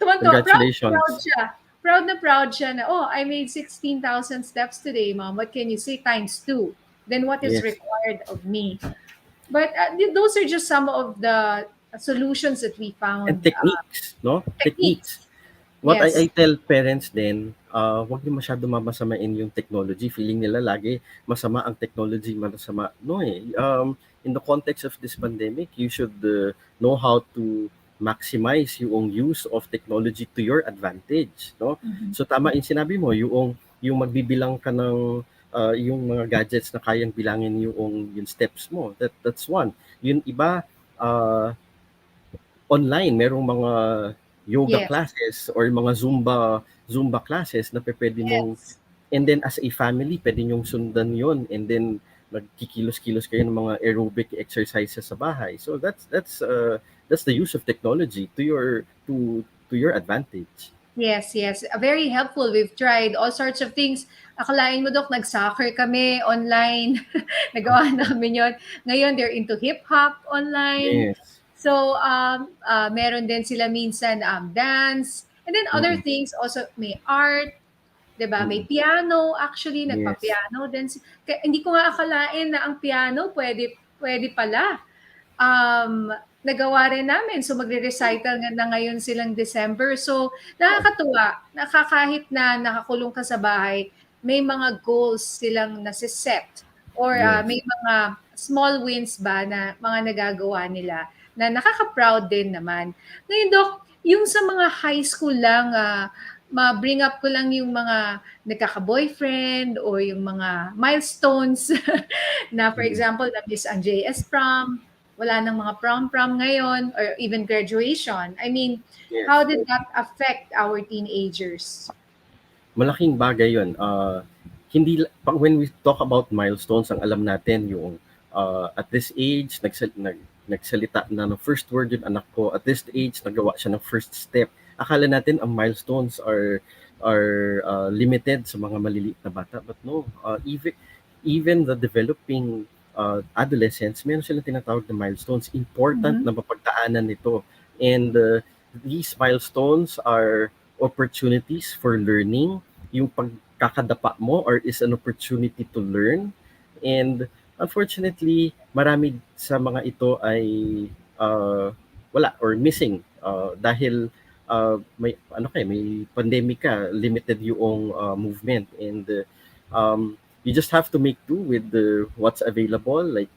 Tuwan-tuwa, proud na proud Congratulations. siya. Proud na proud siya na, oh, I made 16,000 steps today, mom. What can you say? Times two. Then what is Yes. required of me? But those are just some of the solutions that we And found. techniques, no? Techniques. Techniques. What I Yes. tell parents din, wag niyo masyado mamasamain yung technology. Feeling nila lagi masama ang technology, masama. No eh. In the context of this pandemic, you should know how to maximize yung use of technology to your advantage, no? Mhm. So tama yung sinabi mo, yung magbibilang ka ng yung mga gadgets na kayang bilangin yung steps mo. That's one. Yung iba, uh, online merong mga yoga Yes. classes or mga Zumba classes na pupuwede mong, Yes. and then as a family puwede niyong sundan yon, and then magkikilos-kilos kayo ng mga aerobic exercises sa bahay. So that's the use of technology to your advantage. Yes, yes. Very helpful. We've tried all sorts of things. Akalain mo, Dok, nag-soccer kami online. Nagawa namin yon. Ngayon, they're into hip-hop online. Yes. So, meron din sila minsan dance. And then other Mm, things, also may art, 'di ba? May mm. piano, actually, Yes. nagpa-piano din. Hindi ko nga akalain na ang piano pwede pala. um, Nagawa rin namin. So magre-recital nga na ngayon silang December. So Wow. nakakatuwa, kahit na nakakulong ka sa bahay, may mga goals silang nasiset or Yes. may mga small wins ba na mga nagagawa nila na nakaka-proud din naman. Ngayon, Dok, yung sa mga high school lang, ma-bring up ko lang yung mga nagkaka-boyfriend o yung mga milestones na for Mm. example, na-miss ang JS prom, wala nang mga prom-prom ngayon, or even graduation. I mean, how Yes. did that affect our teenagers? Malaking bagay 'yun. When we talk about milestones, ang alam natin yung at this age nagsalita na ng first word yung anak ko. At this age nagawa siya ng first step. Akala natin ang milestones are limited sa mga maliliit na bata, but no. Even the developing adolescents, meron silang tinatawag na milestones. Important Mhm. na mapagdaanan nito. And these milestones are opportunities for learning. Yung pagkakadapa mo or is an opportunity to learn. And unfortunately, marami sa mga ito ay uh, wala or missing dahil may pandemic ka, limited yung movement, and you just have to make do with what's available, like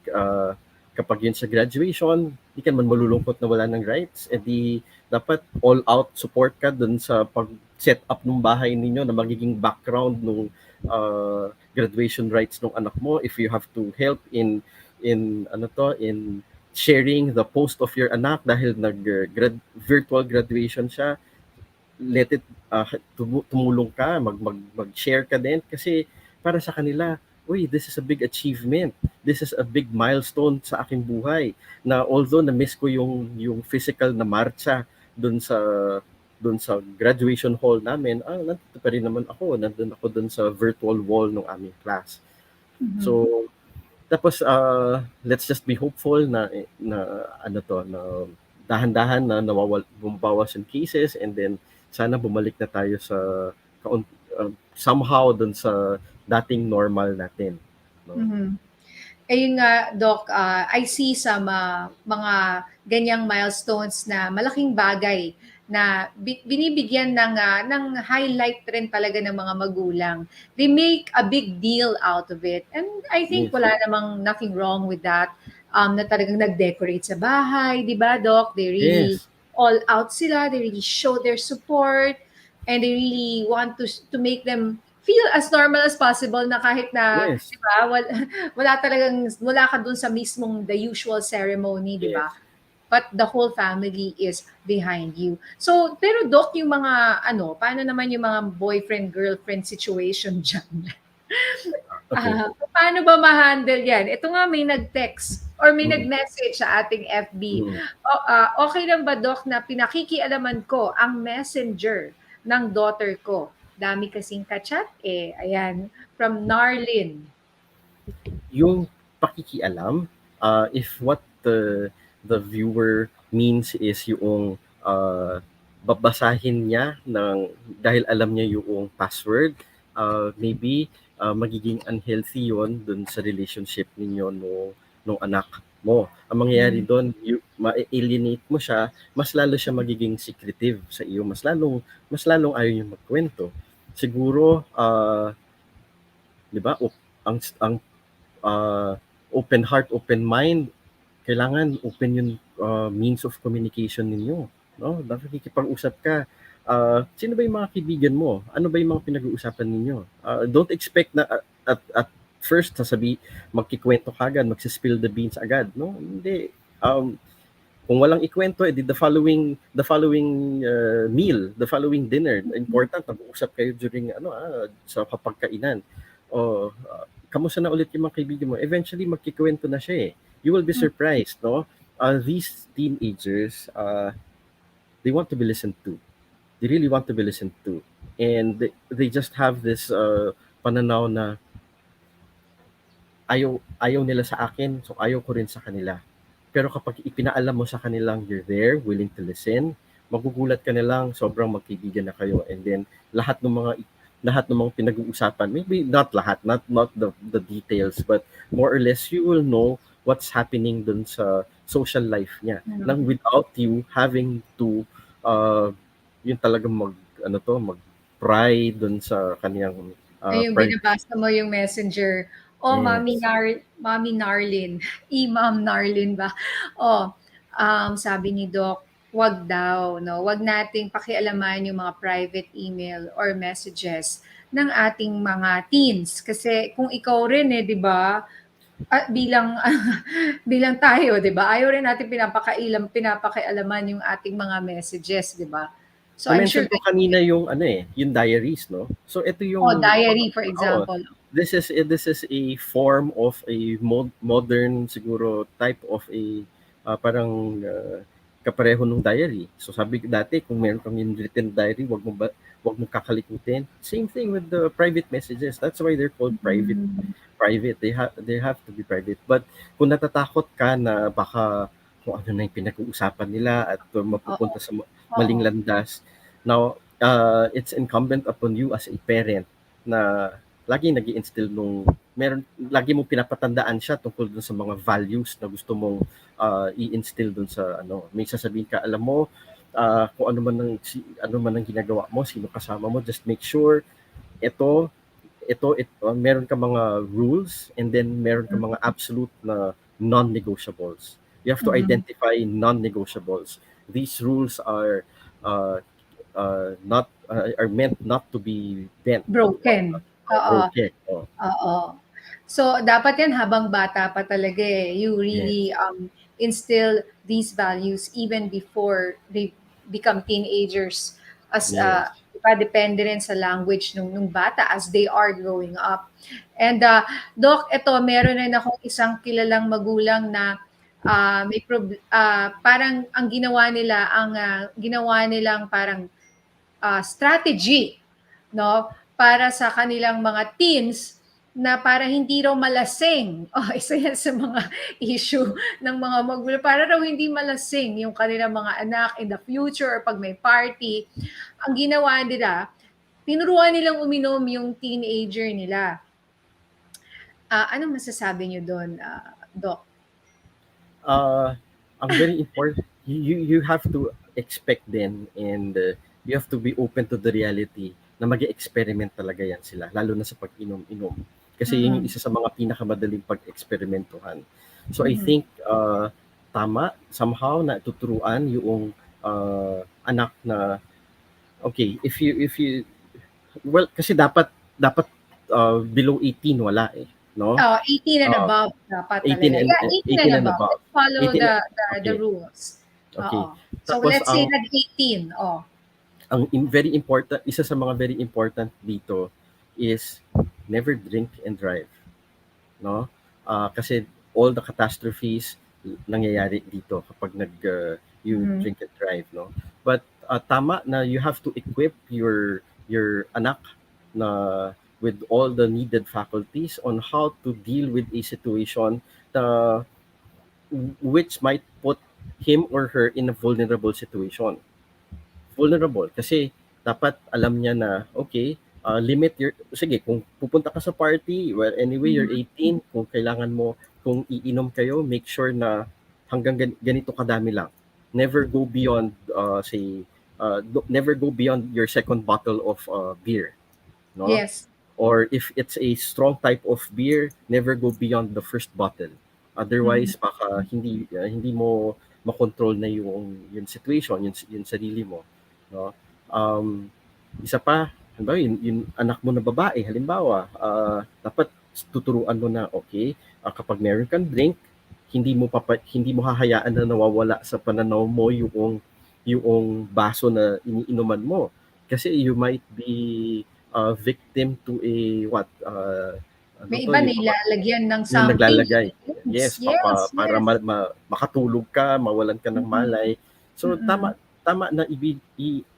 kapag yun sa graduation, di ka man malulungkot na wala ng rights, edi dapat all out support ka dun sa pag-set up ng bahay ninyo na magiging background nung graduation rights ng anak mo. If you have to help in sharing the post of your anak dahil virtual graduation siya, let it tumulong ka, mag-share ka din kasi para sa kanila, uy, this is a big achievement. This is a big milestone sa aking buhay, na although na-miss ko yung physical na marcha doon sa graduation hall namin, nandito pa rin naman ako, nandun ako doon sa virtual wall ng aming class. Mhm. So tapos let's just be hopeful na ano to, na dahan-dahan na bumabawas yung cases, and then sana bumalik na tayo sa somehow dun sa dating normal natin, no? Mhm. Ayun nga, Doc, I see sa mga ganyang milestones na malaking bagay na binibigyan ng highlight rin talaga ng mga magulang. They make a big deal out of it. And I think Yes. wala namang nothing wrong with that. Na talagang nag-decorate sa bahay, di ba, Doc? They really Yes. all out sila. They really show their support. And they really want to make them feel as normal as possible na kahit na, Yes. di ba, wala ka dun sa mismong the usual ceremony, di ba? Yes. But the whole family is behind you. So, pero Doc, yung mga paano naman yung mga boyfriend girlfriend situation diyan? Okay. Paano ba ma-handle 'yan? Ito nga may nag-text. or may Mm. nag-message sa ating FB. Mm. Okay lang ba, Doc, na pinakikialaman ko ang messenger ng daughter ko? Dami kasing kachat eh. Ayan, from Narlin. Yung pakikialam, if what the viewer means is yung babasahin niya ng dahil alam niya yung password, maybe magiging unhealthy yon dun sa relationship ninyo nung anak mo. Ang mangyayari Mm. doon, ma-alienate mo siya, mas lalo siya magiging secretive sa iyo, mas lalong ayaw niya magkwento. Siguro, 'di ba? Ang uh, open heart, open mind, kailangan open yung means of communication ninyo. No? Dapat kikipag-usap ka. Sino ba yung mga kaibigan mo? Ano ba yung mga pinag-uusapan ninyo? Don't expect na at first magkikwento ka agad, magsispill the beans agad. No? Hindi. Kung walang ikwento, edi the following meal, the following dinner, important mag-uusap kayo during sa kapagkainan. O kamusta na ulit yung mga kaibigan mo? Eventually magkikwento na siya eh. You will be surprised, no? These teenagers, they want to be listened to. They really want to be listened to. And they just have this pananaw na ayaw nila sa akin, so ayaw ko rin sa kanila. Pero kapag ipinaalam mo sa kanilang you're there, willing to listen, magugulat ka na lang, sobrang magkaibigan na kayo. And then lahat ng mga pinag-uusapan, maybe not lahat, not the details, but more or less you will know what's happening dun sa social life niya. Nang without you having to yung talagang mag-pry dun sa kaniyang Ay, yung private. binabasa mo yung messenger. Oh, Yes. Mami Narlin. Imam Narlin ba? Oh, sabi ni Doc, wag daw, no? Wag nating pakialaman yung mga private email or messages ng ating mga teens. Kasi kung ikaw rin eh, di ba? Bilang bilang tayo, 'di ba? Ayaw rin natin pinapakialaman yung ating mga messages, 'di ba? So I'm sure Na-mention ko that kanina yung yung diaries, no? So ito yung diary for oh, example. this is a form of a modern siguro type of a parang kapareho ng diary. So sabi ko dati kung meron kang written diary, wag mo kakalimutin. Same thing with the private messages. That's why they're called private. Mm. Private. They have to be private. But kung natatakot ka na baka kung ano na yung pinag-uusapan nila at Oo, mapupunta sa oo. maling landas. Now, it's incumbent upon you as a parent na lagi nag-i-instill lagi mong pinapatandaan siya tungkol dun sa mga values na gusto mong i-instill dun sa may sasabihin ka, alam mo, kung ano man ang ginagawa mo, sino kasama mo, just make sure ito, meron ka mga rules and then meron ka mga absolute na non-negotiables. You have to Mhm. identify non-negotiables. These rules are meant not to be bent, Broken. Oo, broken. Oh, oo. So, dapat yan habang bata pa talaga eh. You really yes, instill these values even before they become teenagers. As yes. depende rin sa language nung bata as they are growing up. And Doc, ito, meron rin akong isang kilalang magulang na parang ang ginawa nilang parang strategy, no, para sa kanilang mga teens na para hindi raw malasing. Oh, isa yan sa mga issue ng mga magulang. Para raw hindi malasing yung kanilang mga anak in the future or pag may party. Ang ginawa nila, tinuruan nilang uminom yung teenager nila. Anong masasabi niyo doon, Doc? uh, ang very important, you have to expect them, and you have to be open to the reality na mag-experiment talaga yan sila, lalo na sa pag-inom-inom. Kasi yun yung Mm-mm. isa sa mga pinakamadaling pag-eksperimentuhan. So I Mm-mm. think tama, somehow na tuturuan yung anak na, okay, if you well, kasi dapat below 18 wala eh, no? Oh, 18 and Uh, above dapat 18 talaga. and Yeah, 18 and 18 and above. above. Let's follow 18, the okay. rules. Okay. Oo. So Tapos let's say nag-18. Oh. very important, isa sa mga very important dito is never drink and drive, no? Kasi all the catastrophes nangyayari dito kapag you Mhm. drink and drive, no? But tama na you have to equip your anak na with all the needed faculties on how to deal with a situation na which might put him or her in a vulnerable situation. Vulnerable kasi dapat alam niya na, okay, limit your, sige, kung pupunta ka sa party, well, anyway, you're Mhm. 18, kung kailangan mo, kung iinom kayo, make sure na hanggang ganito kadami lang. Never go beyond, say, never go beyond your second bottle of beer, no? Yes. Or if it's a strong type of beer, never go beyond the first bottle. Mhm. Otherwise, baka hindi mo makontrol na yung situation, yung sarili mo, no? Um, Isa pa, halimbawa, yung anak mo na babae, halimbawa, dapat tuturuan mo na, okay, kapag meron kang drink, hindi mo hahayaan na nawawala sa pananaw mo yung baso na iniinuman mo. Kasi you might be victim to a what, ano May to, iba nilalagyan ng yung something, naglalagay. drinks. Yes, Yes, para yes. makatulog ka, mawalan ka ng Mm, malay. So mm, tama na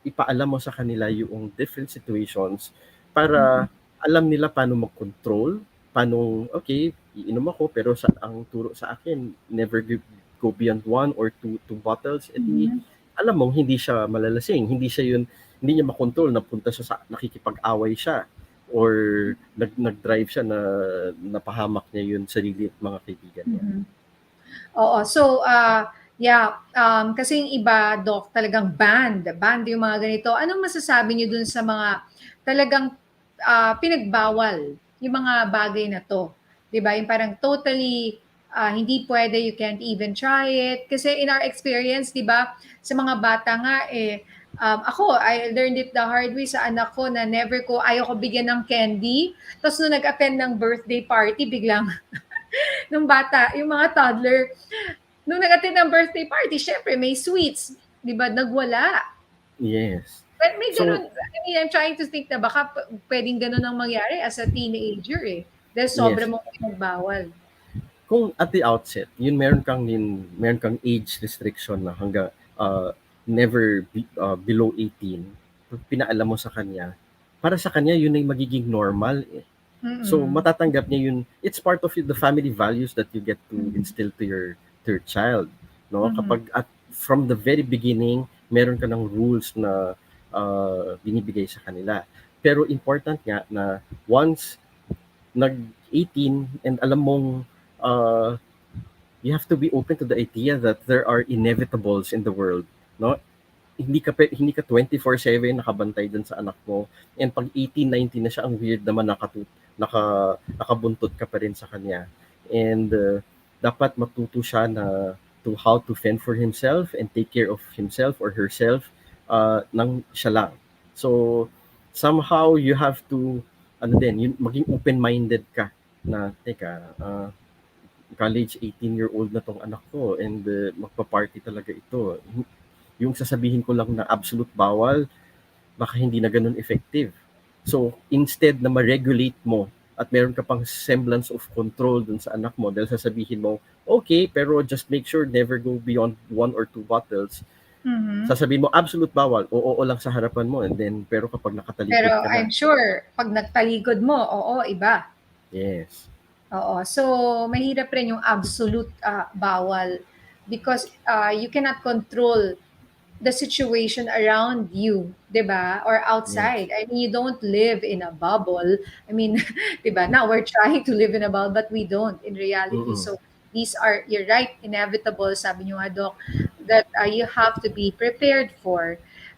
ipaalam mo sa kanila yung different situations mm, para alam nila paano mag-control, paano, okay, iinom ako pero ang turo sa akin, never go beyond one or two bottles. Eh di, mhm. alam mo, hindi siya malalasing, hindi niya makontrol, napunta siya sa nakikipag-away siya or nag-drive siya na napahamak niya yung sarili at mga kaibigan niya. Mhm. Oo. So, yeah, kasi yung iba, Doc, talagang banned yung mga ganito. Anong masasabi niyo dun sa mga talagang pinagbawal yung mga bagay na to? 'Di ba? Yung parang totally hindi pwede, you can't even try it. Kasi in our experience, 'di ba, sa mga bata nga ako, I learned it the hard way sa anak ko na ayaw ko bigyan ng candy. Tapos nung nag-attend ng birthday party, biglang nung bata, yung mga toddler, nung nag-attend ng birthday party, syempre may sweets, 'di ba? Nagwala. Yes. But may So, ganun, I mean, I'm trying to think na baka pwedeng ganun ang mangyari as a teenager eh. Dahil sobra yes. mong pinagbawal. Kung at the outset, meron kang age restriction na hanggang never below 18, pinaalam mo sa kanya, para sa kanya yun ay magiging normal eh. So Mm-mm. matatanggap niya yun. It's part of the family values that you get to Mhm. instill to your child, no? Mhm. Kapag from the very beginning, meron ka ng rules na binibigay sa kanila. Pero important nga na once nag-18 and alam mong uh, you have to be open to the idea that there are inevitables in the world, no? Hindi ka 24/7 nakabantay dun sa anak mo. And pag 18, 19 na siya, ang weird naman nakabuntot ka pa rin sa kanya. And dapat matuto siya na to how to fend for himself and take care of himself or herself nang siya lang. So somehow you have to maging open-minded ka na teka, college 18-year-old na tong anak ko and magpa-party talaga ito. Yung sasabihin ko lang na absolute bawal, baka hindi na ganun effective. So, instead na ma-regulate mo at meron ka pang semblance of control dun sa anak mo dahil sasabihin mo, okay, pero just make sure never go beyond one or two bottles. Mhm. Sasabihin mo, absolute bawal, oo lang sa harapan mo. And then, pero kapag nakatalikod Pero ka na, I'm sure, pag nagtalikod mo, oo, iba. yes. Oo. So, mahirap rin yung absolute bawal because you cannot control the situation around you, 'di ba? Or Yes. outside. I mean, you don't live in a bubble. I mean, 'di ba? Now we're trying to live in a bubble, but we don't in reality. Mm-mm. So, these are, you're right, inevitable, sabi niyo nga, Doc, that you have to be prepared for.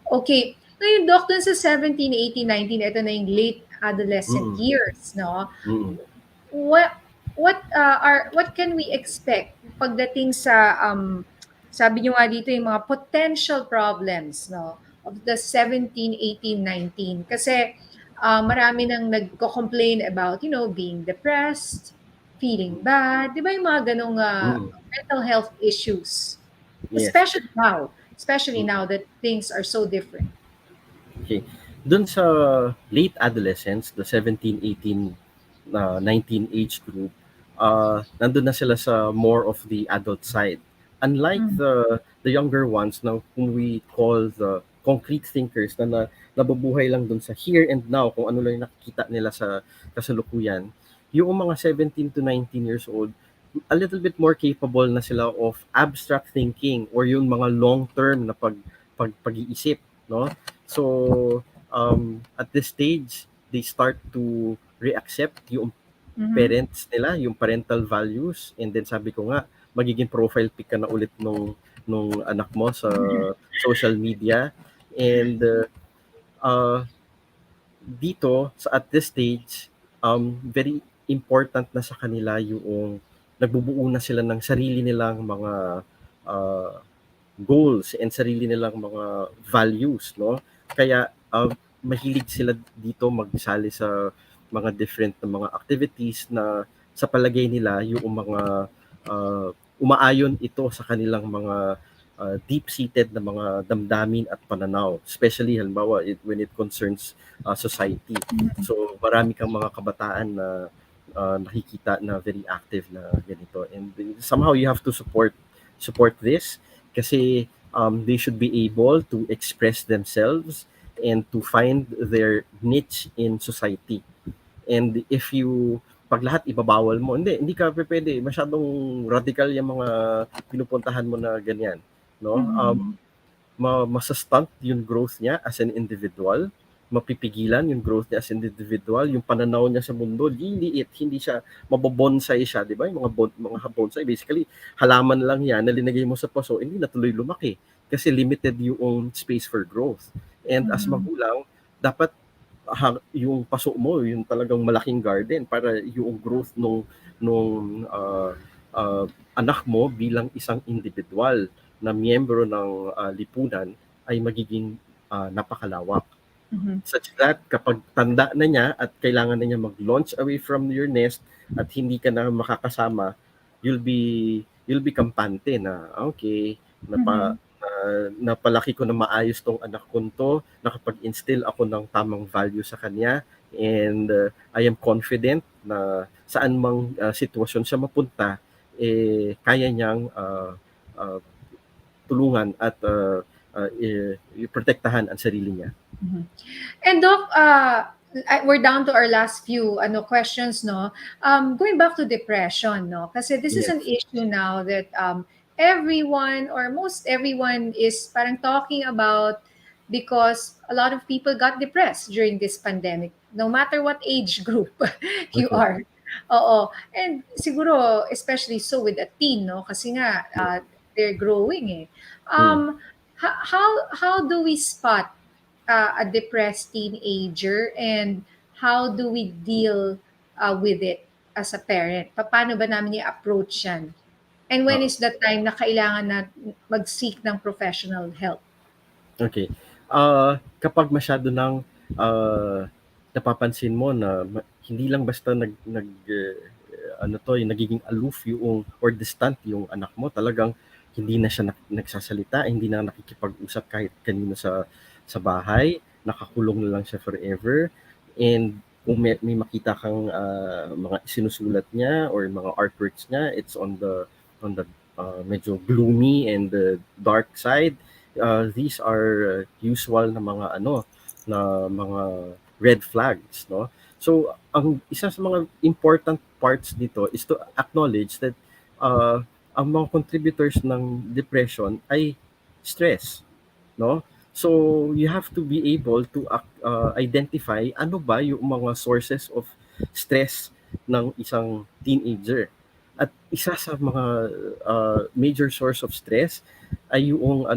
Okay. Ngayon, Doc, dun sa 17, 18, 19, ito na yung late adolescent Mm-mm. years, no? Mm-mm. what what can we expect pagdating sa sabi niyo nga dito yung mga potential problems, no, of the 17, 18, 19 kasi marami nang nagko-complain about, being depressed, feeling bad, 'di ba yung mga ganong Mm-mm. mental health issues, Yes. especially now that things are so different. Okay. Doon sa late adolescence, the 17, 18, 19 age group, nandun na sila sa more of the adult side. Unlike Mm. the younger ones na kung we call the concrete thinkers na nabubuhay lang dun sa here and now, kung ano lang yung nakikita nila sa kasalukuyan, yung mga 17 to 19 years old, a little bit more capable na sila of abstract thinking or yung mga long term na pag-iisip, no? So at this stage they start to reaccept yung Mhm. parents nila, yung parental values, and then sabi ko nga magiging profile pic ka na ulit nung anak mo sa social media. And uh, dito sa at this stage, very important na sa kanila yung nagbubuo na sila ng sarili nilang mga uh, goals and sarili nilang mga values, no? Kaya mahilig sila dito magsali sa mga different na mga activities na sa palagay nila yung mga uh, umaayon ito sa kanilang mga deep-seated na mga damdamin at pananaw, especially halimbawa when it concerns society. Mhm. So marami kang mga kabataan na nakikita na very active na ganito, and somehow you have to support this kasi they should be able to express themselves and to find their niche in society. And if you pag lahat ibabawal mo, hindi ka pwede, masyadong radical yung mga pinupuntahan mo na ganyan, no? Mhm. Masa-stunt yung growth niya as an individual, mapipigilan yung growth niya as an individual, yung pananaw niya sa mundo, liliit, hindi siya, mabobonsai siya, di ba? Yung mga bonsai, basically, halaman lang yan na linagay mo sa paso, hindi na tuloy lumaki kasi limited yung space for growth. And as Mhm. magulang, dapat yung paso mo, yung talagang malaking garden para yung growth nung anak mo bilang isang individual na miyembro ng lipunan ay magiging napakalawak. Mhm. Such that kapag tanda na niya at kailangan na niya mag-launch away from your nest at hindi ka na makakasama, you'll be kampante na okay, Mhm. napalaki ko na maayos tong anak ko to, nakapag-instill ako ng tamang value sa kanya, and I am confident na saan mang sitwasyon siya mapunta, kaya niyang uh, tulungan at protektahan ang sarili niya. Mhm. And Doc, we're down to our last few questions, no? Going back to depression, no? Kasi this is an Yes. issue now that everyone or most everyone is parang talking about because a lot of people got depressed during this pandemic, no matter what age group you Okay. are. Oo. And siguro, especially so with a teen, no? Kasi nga, they're growing eh. Mm. How do we spot a depressed teenager and how do we deal with it as a parent? Paano ba namin i-approach yan? And when Oo. is the time na kailangan na mag-seek ng professional help? Okay. Kapag masyado ng napapansin mo na hindi lang basta ano 'to, yung nagiging aloof yung or distant yung anak mo, talagang hindi na siya nagsasalita, hindi na nakikipag-usap kahit kanino sa bahay, nakakulong na lang siya forever, and kung may makita kang mga sinusulat niya or mga artworks niya, it's on the medyo gloomy and the dark side. These are usual na mga na mga red flags, no? So ang isa sa mga important parts dito is to acknowledge that ang mga contributors ng depression ay stress, no? So you have to be able to identify ano ba yung mga sources of stress ng isang teenager. At isa sa mga major source of stress ay yung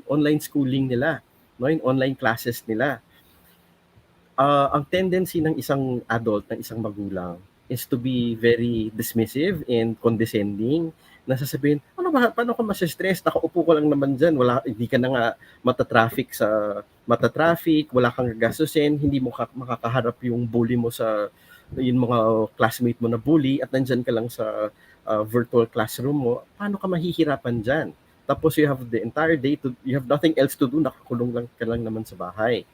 online schooling nila, no, yung online classes nila. Ang tendency ng isang adult, ng isang magulang is to be very dismissive and condescending, na sasabihin, "Ano ba, paano ka mase-stress? Nakaupo ka lang naman diyan, hindi ka na nga mata-traffic, wala kang gagastusin, hindi mo makakaharap yung bully mo yung mga classmate mo na bully at nandiyan ka lang sa virtual classroom mo. Paano ka mahihirapan diyan? Tapos you have the entire day you have nothing else to do, nakakulong lang ka lang naman sa bahay."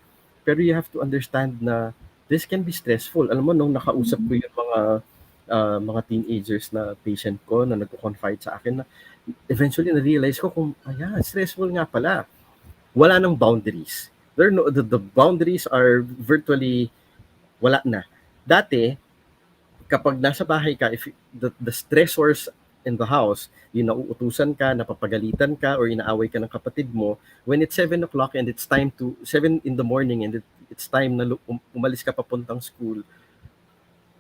Pero you have to understand na this can be stressful. Alam mo, nung nakausap ko yung mga mga teenagers na patient ko na nagko-confide sa akin na eventually na-realize ko kung, ayan, stressful nga pala. Wala nang boundaries. The boundaries are virtually wala na. Dati, kapag nasa bahay ka, if the stressors in the house, yung nauutusan ka, napapagalitan ka, or inaaway ka ng kapatid mo, when it's 7 o'clock and it's time to, 7 in the morning and it's time na umalis ka papuntang school,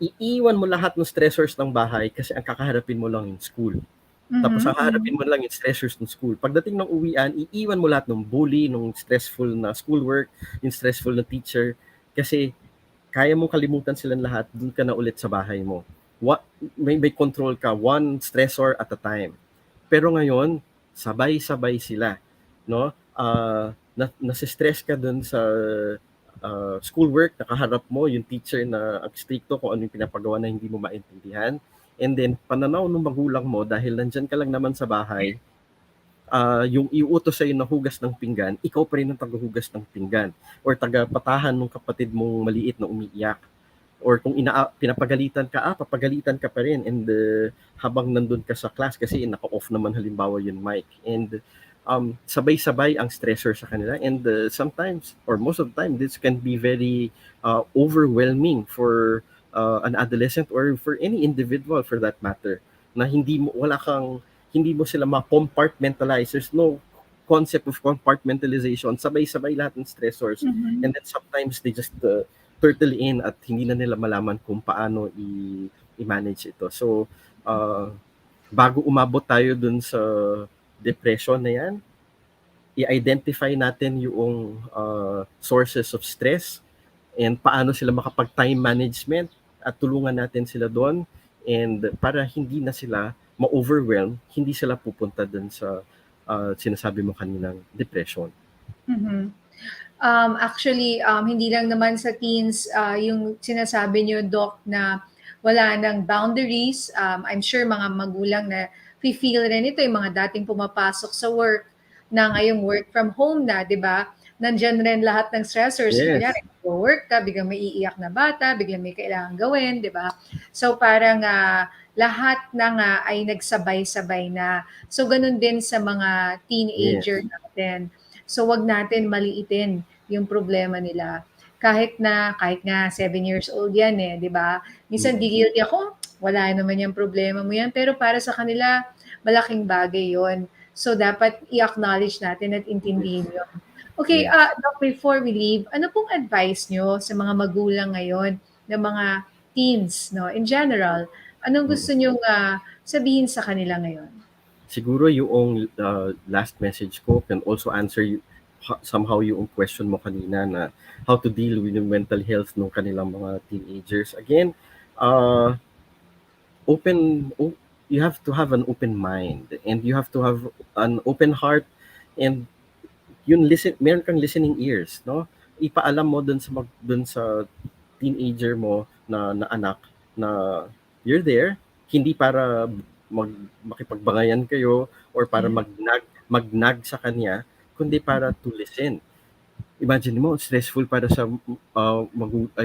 iiwan mo lahat ng stressors ng bahay kasi ang kakaharapin mo lang yung school. Tapos ang Mhm. haharapin mo lang yung stressors ng school. Pagdating ng uwian, iiwan mo lahat ng bully, ng stressful na schoolwork, yung stressful na teacher. Kasi kaya mong kalimutan silang lahat, dun ka na ulit sa bahay mo. May control ka, one stressor at a time. Pero ngayon, sabay-sabay sila, no? Nasi-stress ka dun sa schoolwork, nakaharap mo yung teacher na ang stricto kung ano yung pinapagawa na hindi mo maintindihan. And then, pananaw ng magulang mo, dahil nandyan ka lang naman sa bahay, yung iuutos sa'yo na hugas ng pinggan, ikaw pa rin ang tagahugas ng pinggan. Or tagapatahan ng kapatid mong maliit na umiiyak. Or kung pinapagalitan ka, papagalitan ka pa rin. And habang nandun ka sa class, kasi naka-off naman halimbawa yung mic. And sabay-sabay ang stressor sa kanila. And sometimes, or most of the time, this can be very overwhelming for an adolescent or for any individual for that matter. Na hindi mo sila ma-compartmentalize. There's no concept of compartmentalization. Sabay-sabay lahat ng stressors. Mhm. And then sometimes they just turtle in at hindi na nila malaman kung paano i-manage ito. So, bago umabot tayo dun sa depression na yan, i-identify natin yung sources of stress and paano sila makapag-time management at tulungan natin sila doon and para hindi na sila ma-overwhelm, hindi sila pupunta dun sa sinasabi mo kaninang depression. Mhm. Actually, hindi lang naman sa teens, yung sinasabi niyo, Doc, na wala ng boundaries. I'm sure mga magulang na feel rin ito, yung mga dating pumapasok sa work, na ngayong work from home na, di ba? Nandyan rin lahat ng stressors. Yes. Kunyari, work ka, biglang may iiyak na bata, biglang may kailangan gawin, di ba? So parang lahat na nga ay nagsabay-sabay na. So ganun din sa mga teenager Yes. natin. So wag natin maliitin yung problema nila. Kahit nga 7 years old yan eh, di ba? Minsan Yes. gigilty ako, wala naman yung problema mo yan. Pero para sa kanila, malaking bagay yon. So dapat i-acknowledge natin at intindihin yun. Okay, Yes. Doc, before we leave, ano pong advice nyo sa mga magulang ngayon ng mga teens, no, in general? Anong Mm. gusto nyo sabihin sa kanila ngayon? Siguro yung last message ko can also answer somehow yung question mo kanina na how to deal with yung mental health ng kanilang mga teenagers. Again, uh, open o- you have to have an open mind and you have to have an open heart and yun meron kang listening ears, no? Ipaalam mo dun sa teenager mo na anak na you're there, hindi para makipagbangayan kayo or para Yeah. magnag sa kanya, kundi para to listen. Imagine mo, stressful para sa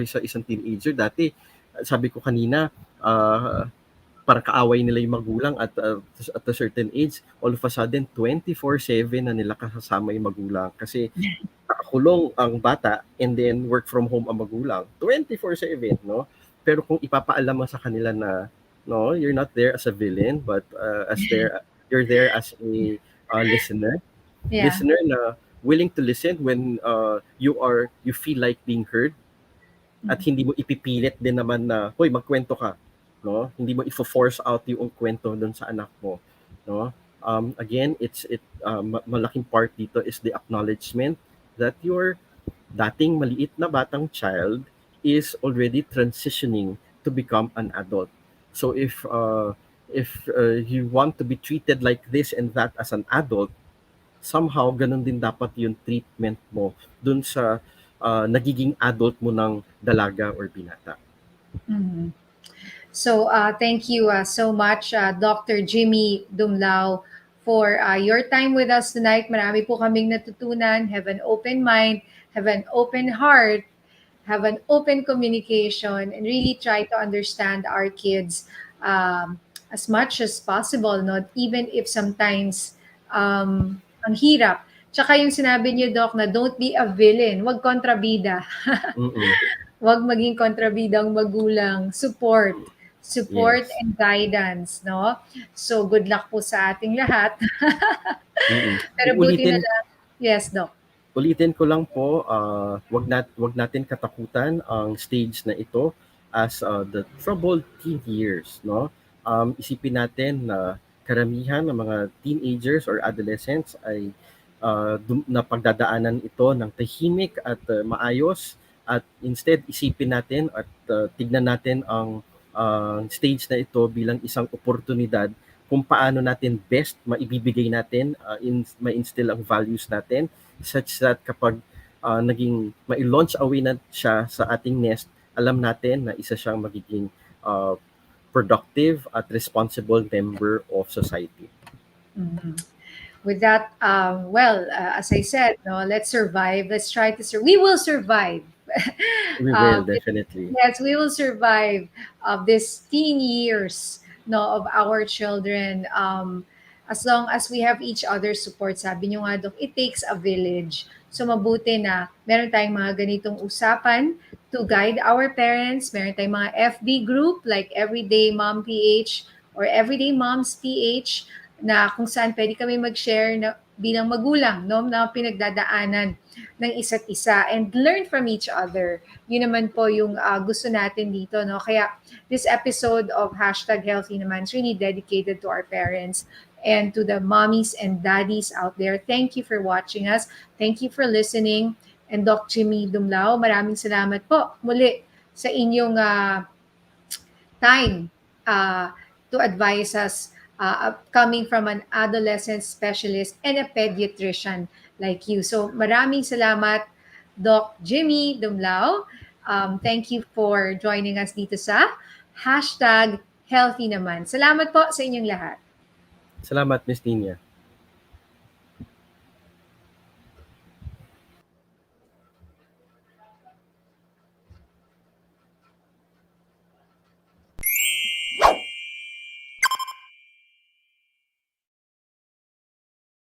sa isang teenager. Dati, sabi ko kanina, parang kaaway nila yung magulang at a certain age, all of a sudden 24/7 na nila kasama yung magulang kasi nakakulong ang bata and then work from home ang magulang 24/7, no? Pero kung ipapaalam mo sa kanila na no, you're not there as a villain but you're there as a listener, Yeah. na willing to listen when you feel like being heard at hindi mo ipipilit din naman na, hoy, magkwento ka, no? Hindi mo ifo-force out yung kwento doon sa anak mo, no? Again, malaking part dito is the acknowledgement that your dating maliit na batang child is already transitioning to become an adult. So if you want to be treated like this and that as an adult, somehow ganun din dapat yung treatment mo dun sa nagiging adult mo ng dalaga or binata. Mhm. So, thank you so much, Dr. Jimmy Dumlao, for your time with us tonight. Marami po kaming natutunan. Have an open mind, have an open heart, have an open communication, and really try to understand our kids as much as possible, no? Even if sometimes ang hirap. Tsaka yung sinabi niyo, Doc, na don't be a villain, wag kontrabida. Mm-mm. Wag maging kontrabidang magulang. Support Yes. and guidance, no? So, good luck po sa ating lahat. Mm-mm. Pero buti na Ulitin lang. Yes, Doc. Ulitin ko lang po, wag natin katakutan ang stage na ito as the troubled teen years, no? Isipin natin na karamihan ng mga teenagers or adolescents ay napagdadaanan ito ng tahimik at maayos, at instead isipin natin at tignan natin ang stage na ito bilang isang oportunidad kung paano natin best maibibigay natin, ma-instill ang values natin, such that kapag mai-launch away na siya sa ating nest, alam natin na isa siyang magiging productive at responsible member of society. Mhm. With that, as I said, no, let's survive. Let's try to we will survive. We will um, definitely. yes, we will survive of these teen years, no, of our children. As long as we have each other's support, sabi nyo nga, Dok, it takes a village. So mabuti na meron tayong mga ganitong usapan to guide our parents. Meron tayong mga FB group like Everyday Mom PH or Everyday Moms PH, na kung saan pwede kami mag-share na bilang magulang, no, na pinagdadaanan ng isa't isa and learn from each other. Yun naman po yung gusto natin dito, no? Kaya this episode of Hashtag Healthy naman is really dedicated to our parents and to the mommies and daddies out there. Thank you for watching us. Thank you for listening. And Doc Jimmy Dumlao, maraming salamat po muli sa inyong time to advise us, coming from an adolescent specialist and a pediatrician like you. So maraming salamat, Doc Jimmy Dumlao. Thank you for joining us dito sa Hashtag Healthy naman. Salamat po sa inyong lahat. Salamat, Miss Nina.